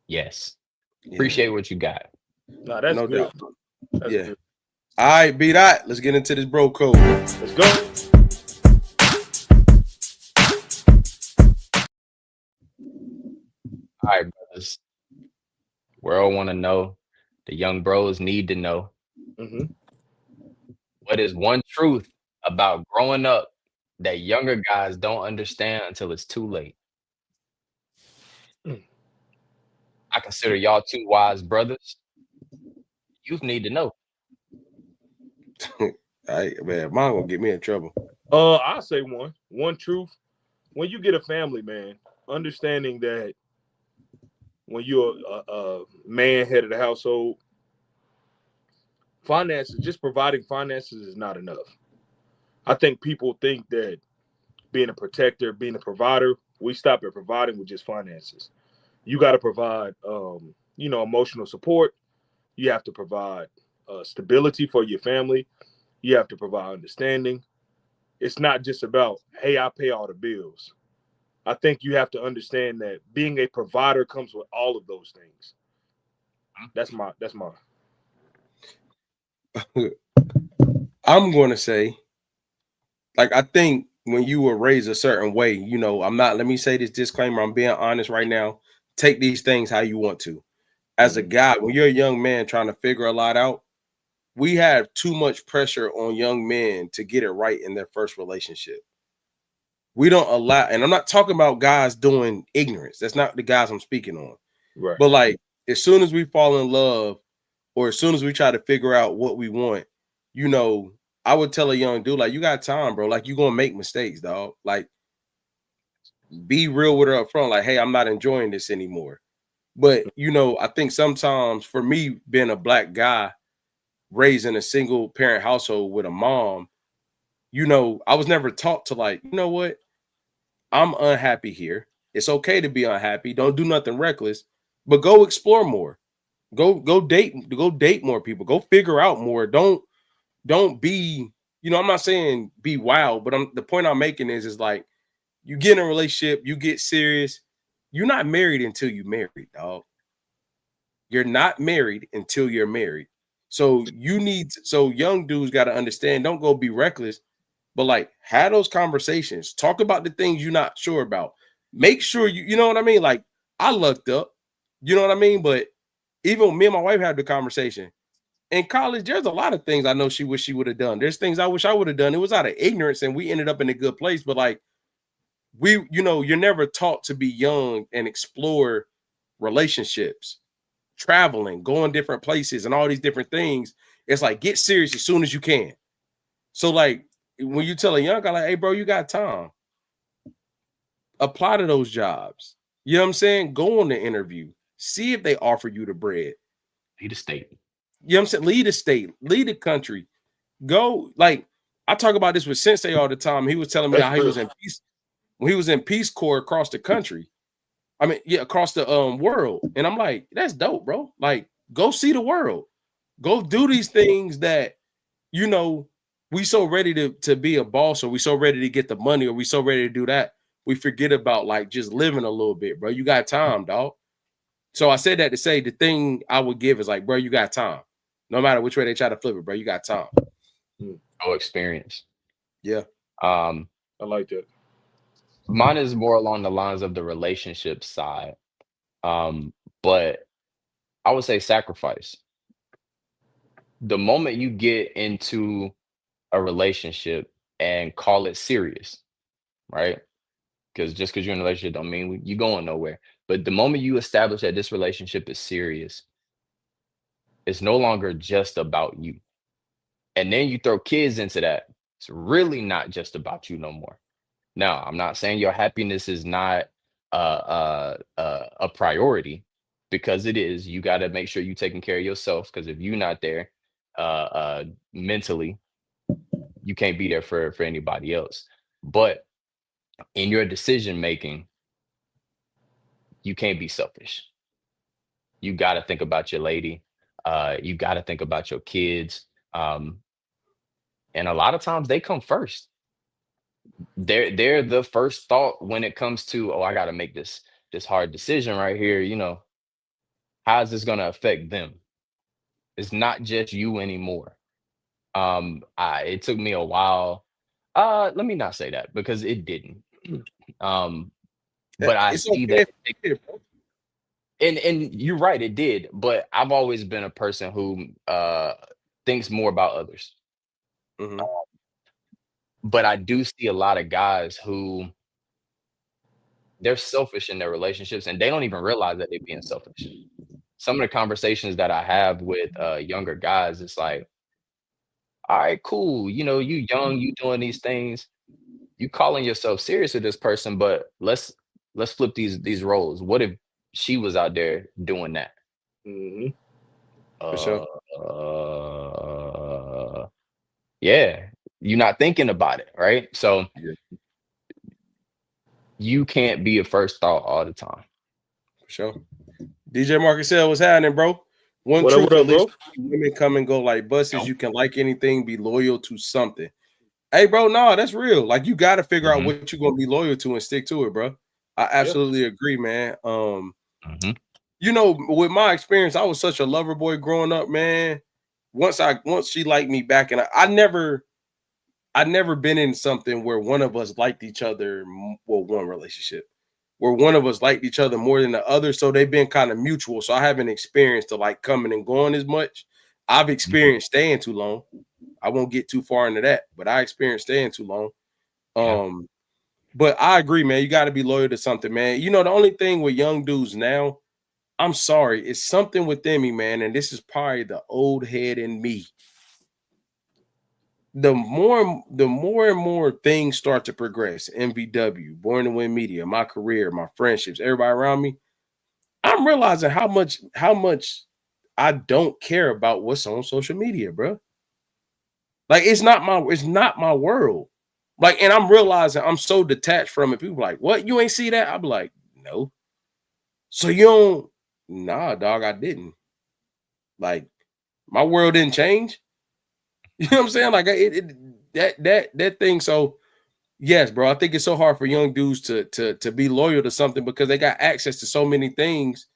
Yes. Appreciate what you got. No, that's good. Doubt. That's good. All right, beat that. Let's get into this bro code. Let's go. All right, brothers. World want to know. The young bros need to know. What is one truth about growing up that younger guys don't understand until it's too late? I consider y'all 2 wise brothers. You need to know. All right, man, mine gonna get me in trouble. I'll say one truth. When you get a family, man, understanding that when you're a man, head of the household, finances, just providing finances is not enough. I think people think that being a protector, being a provider. We stop at providing with just finances. You got to provide, emotional support. You have to provide stability for your family. You have to provide understanding. It's not just about, hey, I pay all the bills. I think you have to understand that being a provider comes with all of those things. That's my. I'm going to say, like, I think when you were raised a certain way, let me say this disclaimer, I'm being honest right now. Take these things how you want to. As a guy, when you're a young man trying to figure a lot out, we have too much pressure on young men to get it right in their first relationship. We don't allow, and I'm not talking about guys doing ignorance. That's not the guys I'm speaking on. Right. But like, as soon as we fall in love, or as soon as we try to figure out what we want, I would tell a young dude, like, you got time, bro. Like, you're gonna make mistakes, dog. Like, be real with her up front. Like, hey, I'm not enjoying this anymore. But I think sometimes, for me, being a black guy raised in a single parent household with a mom, I was never taught to, like, you know what? I'm unhappy here. It's okay to be unhappy. Don't do nothing reckless, but go explore more. Go date more people. Go figure out more. Don't be, I'm not saying be wild, but the point I'm making is like, you get in a relationship, you get serious. You're not married until you married, dog. You're not married until you're married. So young dudes got to understand, don't go be reckless, but like, have those conversations. Talk about the things you're not sure about. Make sure you know what I mean? Like, I lucked up, you know what I mean? But even me and my wife had the conversation. In college, there's a lot of things I know she wish she would have done. There's things I wish I would have done. It was out of ignorance and we ended up in a good place. But like, you're never taught to be young and explore relationships, traveling, going different places and all these different things. It's like, get serious as soon as you can. So like, when you tell a young guy, like, hey, bro, you got time, apply to those jobs. You know what I'm saying? Go on the interview. See if they offer you the bread. Lead a state. You know what I'm saying? Lead a state, lead a country. Go, like, I talk about this with Sensei all the time. He was telling me how he was in peace when he was in Peace Corps across the country. I mean, yeah, across the world. And I'm like, that's dope, bro. Like, go see the world. Go do these things that, we so ready to be a boss, or we so ready to get the money, or we so ready to do that. We forget about like just living a little bit, bro. You got time, dog. So I said that to say the thing I would give is like, bro, you got time. No matter which way they try to flip it, bro, you got time. Oh, experience. Yeah. I like that. Mine is more along the lines of the relationship side. But I would say sacrifice. The moment you get into a relationship and call it serious, right? Because just because you're in a relationship don't mean you're going nowhere. But the moment you establish that this relationship is serious, it's no longer just about you. And then you throw kids into that. It's really not just about you no more. Now, I'm not saying your happiness is not a priority, because it is. You got to make sure you're taking care of yourself, because if you're not there mentally, you can't be there for anybody else. But in your decision making, you can't be selfish. You got to think about your lady. You got to think about your kids. And a lot of times they come first. They're the first thought when it comes to, oh, I got to make this hard decision right here. How is this going to affect them? It's not just you anymore. It took me a while. Let me not say that, because it didn't. But I see that. And you're right, it did. But I've always been a person who thinks more about others. Mm-hmm. But I do see a lot of guys who they're selfish in their relationships, and they don't even realize that they're being selfish. Some of the conversations that I have with younger guys, it's like, all right, cool. You young, you doing these things, you calling yourself serious with this person, but let's flip these roles. What if she was out there doing that? Mm-hmm. For sure. Yeah, you're not thinking about it, right? So you can't be a first thought all the time. For sure. DJ Marcusell, what's happening, bro? One What up, truth, what at up, least bro? women come and go like buses. You can like anything, be loyal to something. Hey, bro, no, that's real. Like, you got to figure out what you're gonna be loyal to and stick to it, bro. I absolutely agree, man. You know, with my experience, I was such a lover boy growing up, man. Once she liked me back, and I never been in something where one of us liked each other. Well, one relationship where one of us liked each other more than the other. So they've been kind of mutual. So I haven't experienced to like coming and going as much. I've experienced staying too long. I won't get too far into that, but I experienced staying too long. But I agree, man. You got to be loyal to something, man. You know, the only thing with young dudes now, I'm sorry, it's something within me, man. And this is probably the old head in me. The more and more things start to progress, MVW, Born to Win Media, my career, my friendships, everybody around me, I'm realizing how much I don't care about what's on social media, bro. Like, it's not my world. Like, and I'm realizing I'm so detached from it. People like, what? You ain't see that? I'm like, no. So you don't? Nah, dog, I didn't. Like, my world didn't change. You know what I'm saying? Like, that thing. So yes, bro, I think it's so hard for young dudes to be loyal to something because they got access to so many things.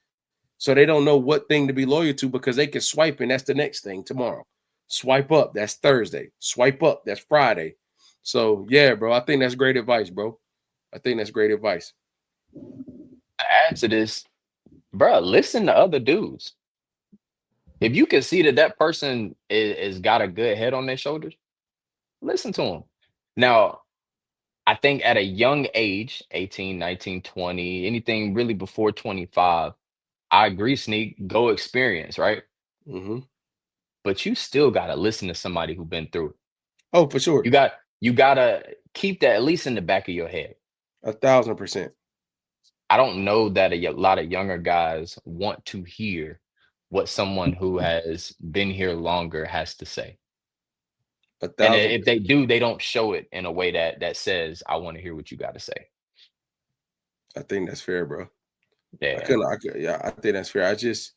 So they don't know what thing to be loyal to because they can swipe and that's the next thing tomorrow. Swipe up, that's Thursday. Swipe up, that's Friday. So yeah, bro, I think that's great advice, bro. I think that's great advice. To add to this, bro, listen to other dudes. If you can see that person is got a good head on their shoulders, listen to them. Now, I think at a young age, 18, 19, 20, anything really before 25, I agree, Sneak, go experience, right? But you still got to listen to somebody who's been through it. Oh, for sure. You got to keep that at least in the back of your head. 1,000%. I don't know that a lot of younger guys want to hear what someone who has been here longer has to say. And if they do, they don't show it in a way that says, I want to hear what you got to say. I think that's fair, bro. Yeah. I think that's fair. I just,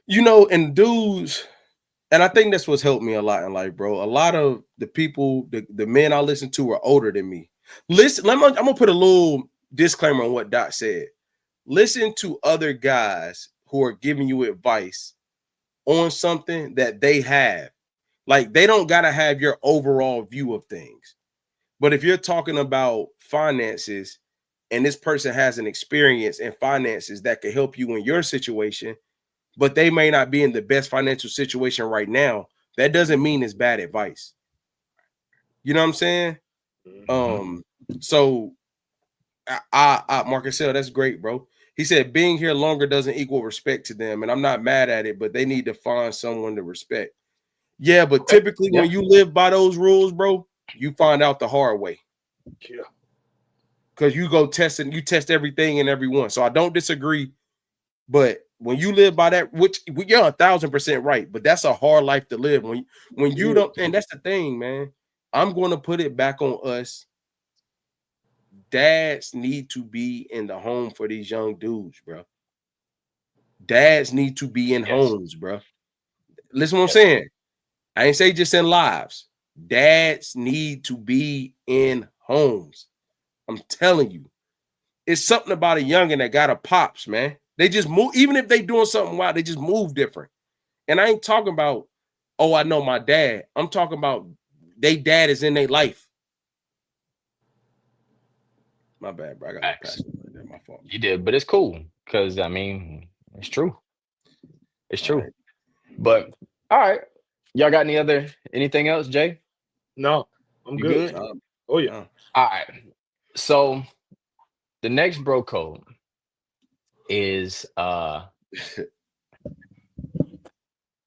you know, and dudes, and I think that's what's helped me a lot in life, bro. A lot of the people, the men I listen to are older than me. Listen, I'm gonna put a little disclaimer on what Doc said. Listen to other guys who are giving you advice on something that they have. Like, they don't gotta have your overall view of things. But if you're talking about finances and this person has an experience in finances that can help you in your situation, but they may not be in the best financial situation right now, that doesn't mean it's bad advice. You know what I'm saying? So Marcus said, that's great, bro. He said being here longer doesn't equal respect to them, and I'm not mad at it, but they need to find someone to respect. Yeah, but typically when you live by those rules, bro, you find out the hard way. Yeah. Because you go test and you test everything and everyone. So I don't disagree. But when you live by that, which you're 1,000% right, but that's a hard life to live when you don't. And that's the thing, man. I'm going to put it back on us. Dads need to be in the home for these young dudes, bro. Dads need to be in homes, bro. Listen what I'm saying. I ain't say just in lives. Dads need to be in homes. I'm telling you. It's something about a youngin' that got a pops, man. They just move, even if they doing something wild, they just move different. And I ain't talking about, oh, I know my dad. I'm talking about they dad is in their life. My bad, bro. I got no passion like that. My fault. You did, but it's cool because I mean, it's true. It's true. Right. But all right, y'all got anything else, Jay? No, I'm good. Oh yeah. All right. So the next bro code is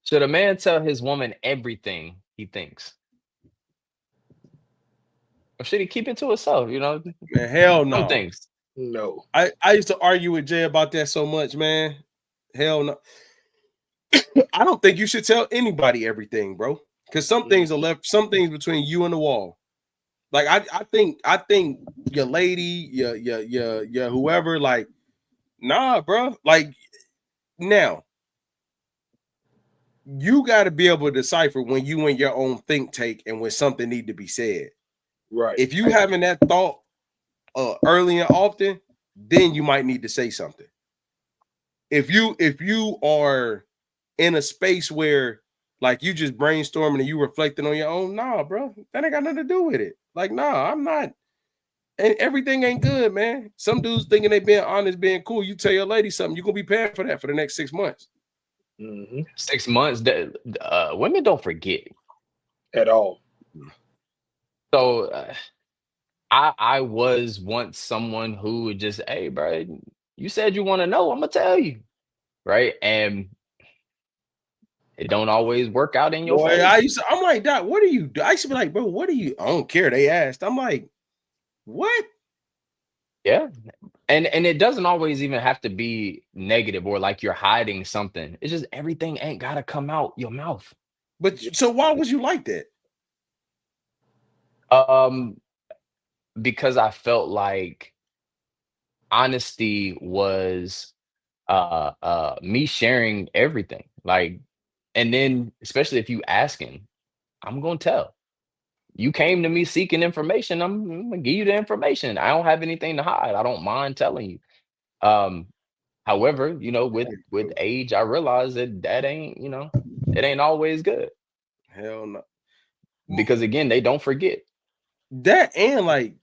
should a man tell his woman everything he thinks? Or should he keep it to himself? You know, man, hell no. Some things. No. I used to argue with Jay about that so much, man. Hell no. I don't think you should tell anybody everything, bro. Because some things are left, some things between you and the wall. Like I think your lady, your whoever, like, nah, bro. Like now, you got to be able to decipher when you in your own think tank and when something need to be said. Right. If you having that thought early and often, then you might need to say something. If you are in a space where like you just brainstorming and you reflecting on your own, nah, bro, that ain't got nothing to do with it. Like, nah, I'm not. And everything ain't good, man. Some dudes thinking they being honest, being cool. You tell your lady something, you're gonna be paying for that for the next 6 months. 6 months. Women don't forget at all. So I was once someone who would just, hey, bro, you said you want to know, I'm gonna tell you, right? And it don't always work out in your Boy, favor. I'm like, Doc, what do you do? I used to be like, bro, what do you? I don't care. They asked. I'm like, what? Yeah. And it doesn't always even have to be negative or like you're hiding something. It's just everything ain't gotta come out your mouth. But so why was you like that? Because I felt like honesty was me sharing everything. Like, and then especially if you asking, I'm gonna tell. You came to me seeking information, I'm gonna give you the information. I don't have anything to hide. I don't mind telling you. Um, However, with age, I realized that ain't, it ain't always good. Hell no. Because again, they don't forget. That and like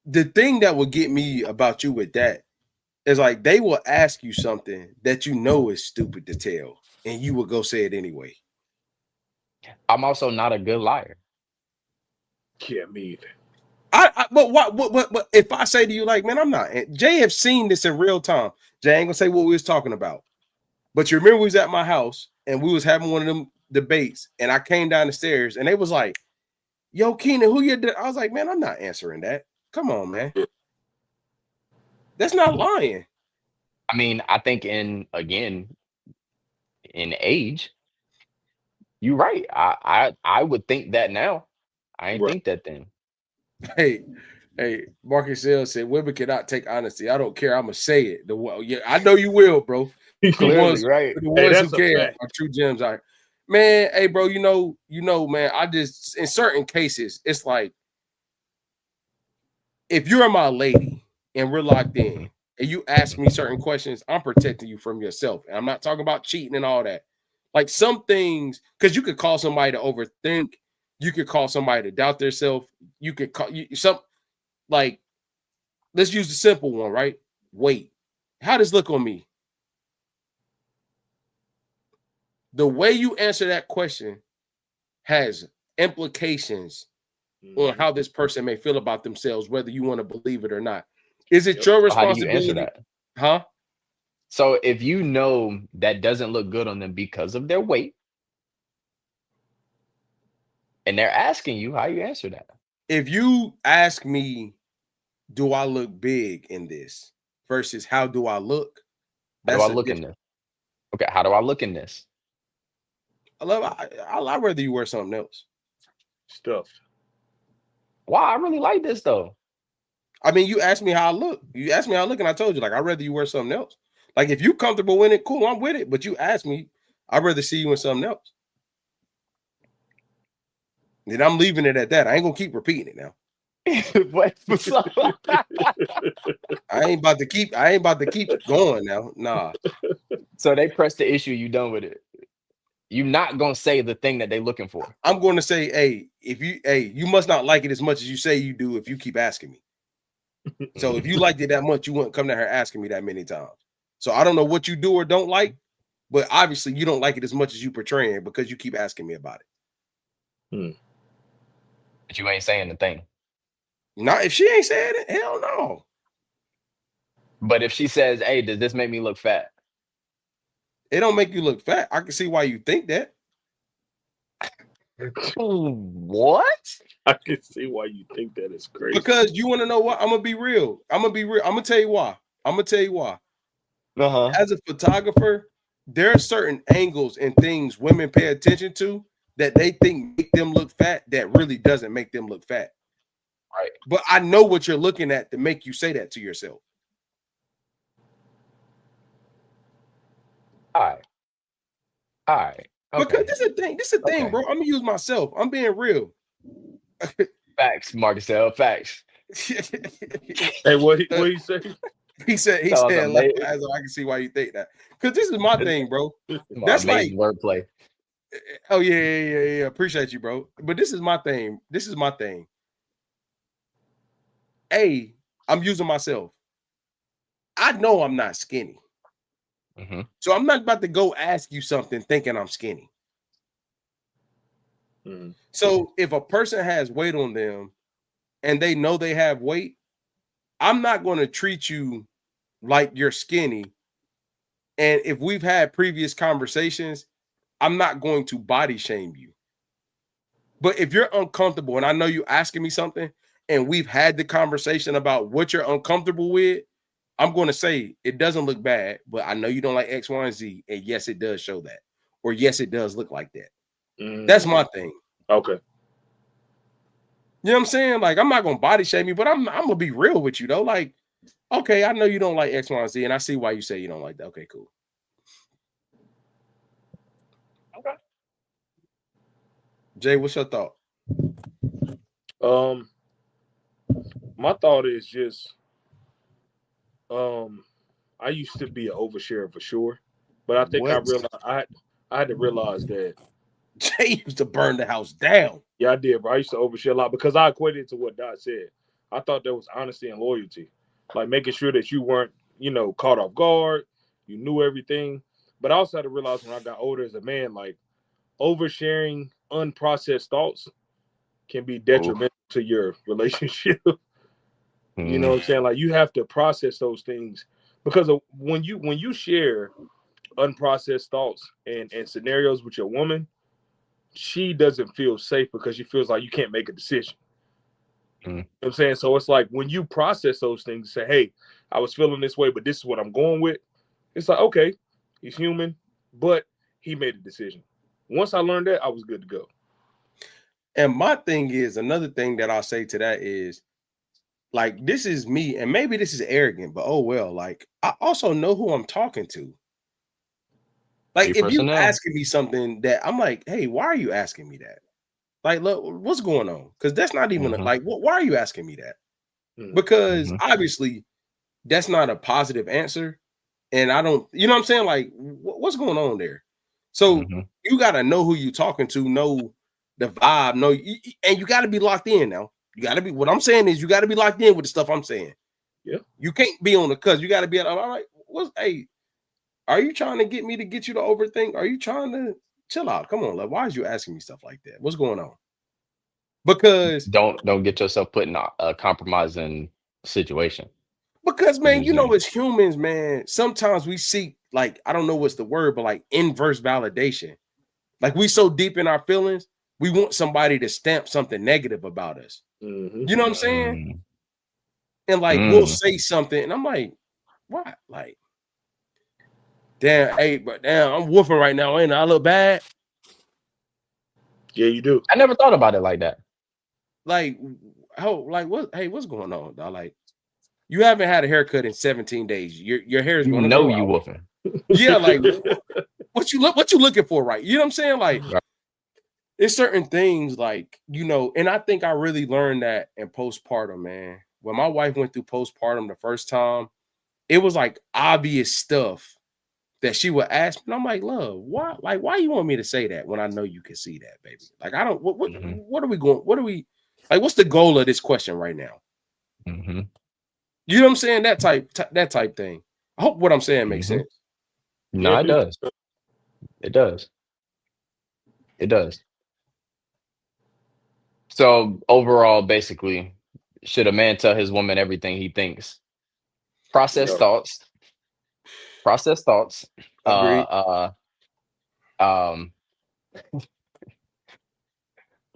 the thing that would get me about you with that is like they will ask you something that you know is stupid to tell, and you will go say it anyway. I'm also not a good liar. Yeah, me either. But if I say to you, like, man, I'm not. Jay have seen this in real time. Jay ain't gonna say what we was talking about. But you remember we was at my house and we was having one of them debates, and I came down the stairs and they was like, yo, Keenan, who you? I was like, man, I'm not answering that. Come on, man. That's not lying. I mean, I think in age, you're right. I would think that now. I ain't think that then. Hey, Marcus Hill said women cannot take honesty. I don't care. I'm gonna say it. Yeah, I know you will, bro. Clearly, right. The ones who care are true gems. Man, hey, bro, you know, man, I just in certain cases, it's like if you're my lady and we're locked in and you ask me certain questions, I'm protecting you from yourself. And I'm not talking about cheating and all that. Like some things, because you could call somebody to overthink, you could call somebody to doubt themselves, you could call some like let's use the simple one, right? Wait, how does look on me? The way you answer that question has implications on how this person may feel about themselves, whether you want to believe it or not. Is it your responsibility? How do you answer that? Huh? So if you know that doesn't look good on them because of their weight, and they're asking you, how you answer that? If you ask me, do I look big in this versus how do I look? How do I look in this? Okay, how do I look in this? I'd rather you wear something else. Stuffed. Wow, I really like this though. I mean, you asked me how I look. You asked me how I look, and I told you, like, I'd rather you wear something else. Like, if you comfortable in it, cool, I'm with it. But you asked me, I'd rather see you in something else. Then I'm leaving it at that. I ain't gonna keep repeating it now. I ain't about to keep going now. Nah. So they press the issue, you done with it. You're not gonna say the thing that they're looking for. I'm going to say, hey, you must not like it as much as you say you do if you keep asking me. So if you liked it that much, you wouldn't come down here asking me that many times. So I don't know what you do or don't like, but obviously you don't like it as much as you portraying because you keep asking me about it. But you ain't saying the thing. Not if she ain't saying it, hell no. But if she says, hey, does this make me look fat? It don't make you look fat. I can see why you think that. What? I can see why you think that is crazy. Because you want to know what? I'm gonna be real. I'm gonna tell you why. As a photographer, there are certain angles and things women pay attention to that they think make them look fat that really doesn't make them look fat. Right. But I know what you're looking at to make you say that to yourself. All right. Okay. Because this is the thing, bro. I'm gonna use myself. I'm being real. Facts, Marcus L. Facts. Hey, what he say? He said, like, as I can see why you think that. Because this is my thing, bro. That's amazing like wordplay. Oh yeah. Appreciate you, bro. But this is my thing. A, I'm using myself. I know I'm not skinny. Mm-hmm. So I'm not about to go ask you something thinking I'm skinny. Mm-hmm. So if a person has weight on them and they know they have weight, I'm not going to treat you like you're skinny. And if we've had previous conversations, I'm not going to body shame you. But if you're uncomfortable and I know you're asking me something and we've had the conversation about what you're uncomfortable with, I'm going to say it doesn't look bad, but I know you don't like X, Y, and Z. And yes, it does show that. Or yes, it does look like that. Mm-hmm. That's my thing. Okay. You know what I'm saying? Like, I'm not going to body shame you, but I'm going to be real with you, though. Like, okay, I know you don't like X, Y, and Z, and I see why you say you don't like that. Okay, cool. Okay. Jay, what's your thought? My thought is just, I used to be an oversharer for sure, but I think I realized I had to realize that Jay used to burn the house down. Yeah, I did, bro. I used to overshare a lot because I equated it to what Dot said. I thought that was honesty and loyalty, like making sure that you weren't, caught off guard. You knew everything. But I also had to realize when I got older as a man, like oversharing unprocessed thoughts can be detrimental to your relationship. You know what I'm saying? Like you have to process those things because when you share unprocessed thoughts and scenarios with your woman, she doesn't feel safe because she feels like you can't make a decision. You know what I'm saying? So it's like when you process those things, say, hey, I was feeling this way, but this is what I'm going with. It's like, okay, he's human, but he made a decision. Once I learned that, I was good to go. And my thing is, another thing that I'll say to that is, like, this is me, and maybe this is arrogant, but oh well, like, I also know who I'm talking to. Like, if you asking me something that I'm like, hey, why are you asking me that? Like, look, what's going on? Because that's not even like, why are you asking me that? Because obviously that's not a positive answer. And I don't, you know what I'm saying? Like, what's going on there? So you got to know who you're talking to, know the vibe, and you got to be locked in now. You got to be, what I'm saying is you got to be locked in with the stuff I'm saying. Yeah. You can't be on the cuz. You got to be all right. Are you trying to get me to get you to overthink? Are you trying to chill out? Come on, like, why is you asking me stuff like that? What's going on? Because don't get yourself put in a compromising situation. Because, man, as humans, man, sometimes we seek, like, I don't know what's the word, but like inverse validation. Like we so deep in our feelings, we want somebody to stamp something negative about us. You know what I'm saying? And like we'll say something, and I'm like, what? Like, damn, I'm woofing right now, ain't I? I look bad. Yeah, you do. I never thought about it like that. Like, what? Hey, what's going on, dog? Like, you haven't had a haircut in 17 days. Your hair is going to grow out. Woofing. Yeah, like what you looking for, right? You know what I'm saying? Like, it's certain things, like, and I think I really learned that in postpartum, man. When my wife went through postpartum the first time, it was like obvious stuff that she would ask me. And I'm like, love, why? Like, why you want me to say that when I know you can see that, baby? Like, I don't. What are we going? What are we? Like, what's the goal of this question right now? You know what I'm saying? That type thing. I hope what I'm saying makes sense. No, it does. It does. It does. So overall, basically, should a man tell his woman everything he thinks? Process thoughts. Process thoughts. Agreed.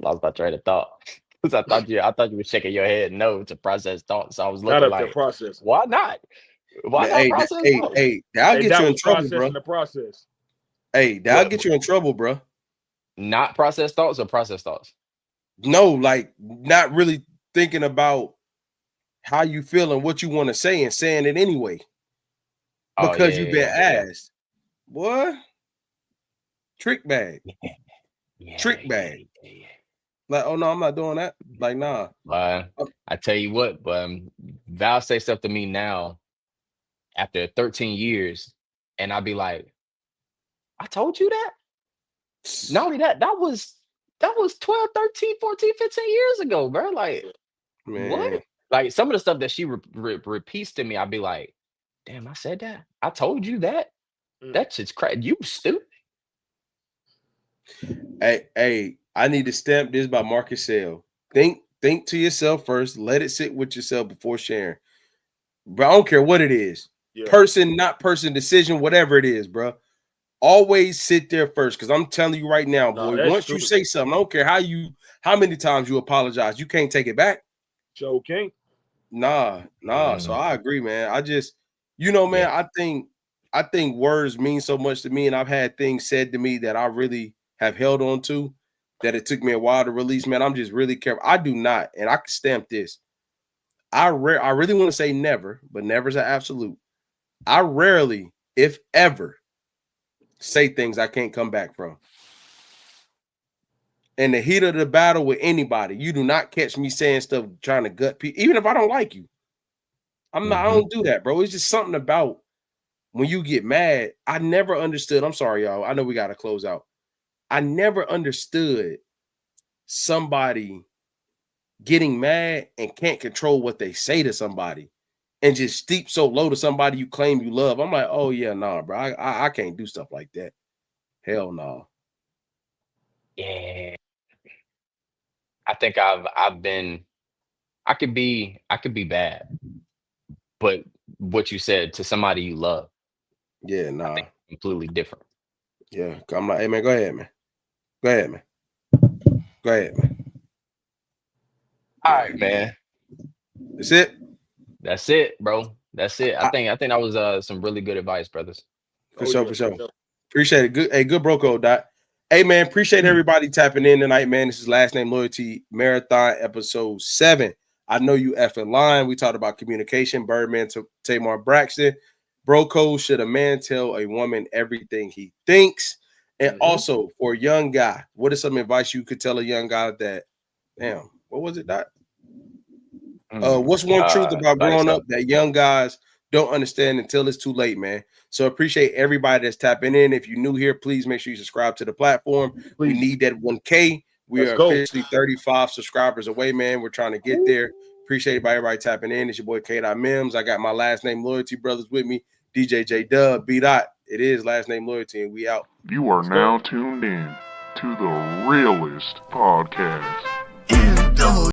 Lost my train of thought. Because I thought you were shaking your head no to process thoughts. So I was looking like, process. Why not? Why not process thoughts? Hey, that'll get you in trouble, bro. The process. Hey, that'll get you in trouble, bro. Not process thoughts or process thoughts? No, like not really thinking about how you feel and what you want to say and saying it anyway. Because you've been asked. What? Trick bag. Trick bag. Like, oh no, I'm not doing that. Like, nah. I tell you what, but Val say stuff to me now after 13 years, and I'll be like, I told you that? Not only that, that was 12, 13, 14, 15 years ago, bro. Like, man. What? Like, some of the stuff that she repeats to me, I'll be like, damn, I said that? I told you that? That shit's crazy. You stupid. Hey, I need to stamp this by Marcus Sale. Think to yourself first. Let it sit with yourself before sharing. But I don't care what it is. Yeah. Person, not person, decision, whatever it is, bro. Always sit there first. Because I'm telling you right now, boy, once you say something, I don't care how many times you apologize, you can't take it back. Joe can't. Nah. So I agree, man. I just, man, I think words mean so much to me, and I've had things said to me that I really have held on to that it took me a while to release, man. I'm just really careful. I do not, and I can stamp this. I really want to say never, but never's an absolute. I rarely, if ever, say things I can't come back from. In the heat of the battle with anybody, you do not catch me saying stuff trying to gut people, even if I don't like you. I'm not. I don't do that, bro. It's just something about when you get mad. I never understood. I'm sorry, y'all. I know we got to close out. I never understood somebody getting mad and can't control what they say to somebody and just steep so low to somebody you claim you love. I'm like, oh yeah, nah, bro. I can't do stuff like that. Hell no. Nah. Yeah. I think I've been, I could be bad, but what you said to somebody you love, yeah, nah, completely different. Yeah, I'm like, hey man, go ahead, man. Go ahead, man. All right, man. That's it. That's it, bro. That's it. I think that was some really good advice, brothers. For sure. Appreciate it. Good bro code, Dot. Hey man, appreciate everybody tapping in tonight, man. This is Last Name Loyalty Marathon episode 7. I know you effing lying. We talked about communication. Birdman to Tamar Braxton. Bro code, should a man tell a woman everything he thinks? And also for a young guy, what is some advice you could tell a young guy that, damn, what was it, Dot? What's one truth about growing up that young guys don't understand until it's too late, man? So appreciate everybody that's tapping in. If you're new here, please make sure you subscribe to the platform. Please. We need that 1K. We are officially 35 subscribers away, man. We're trying to get there. Appreciate everybody tapping in. It's your boy K.Mims. I got my Last Name Loyalty brothers with me. DJ J Dub, B Dot. It is Last Name Loyalty, and we out. You are now tuned in to the realest podcast.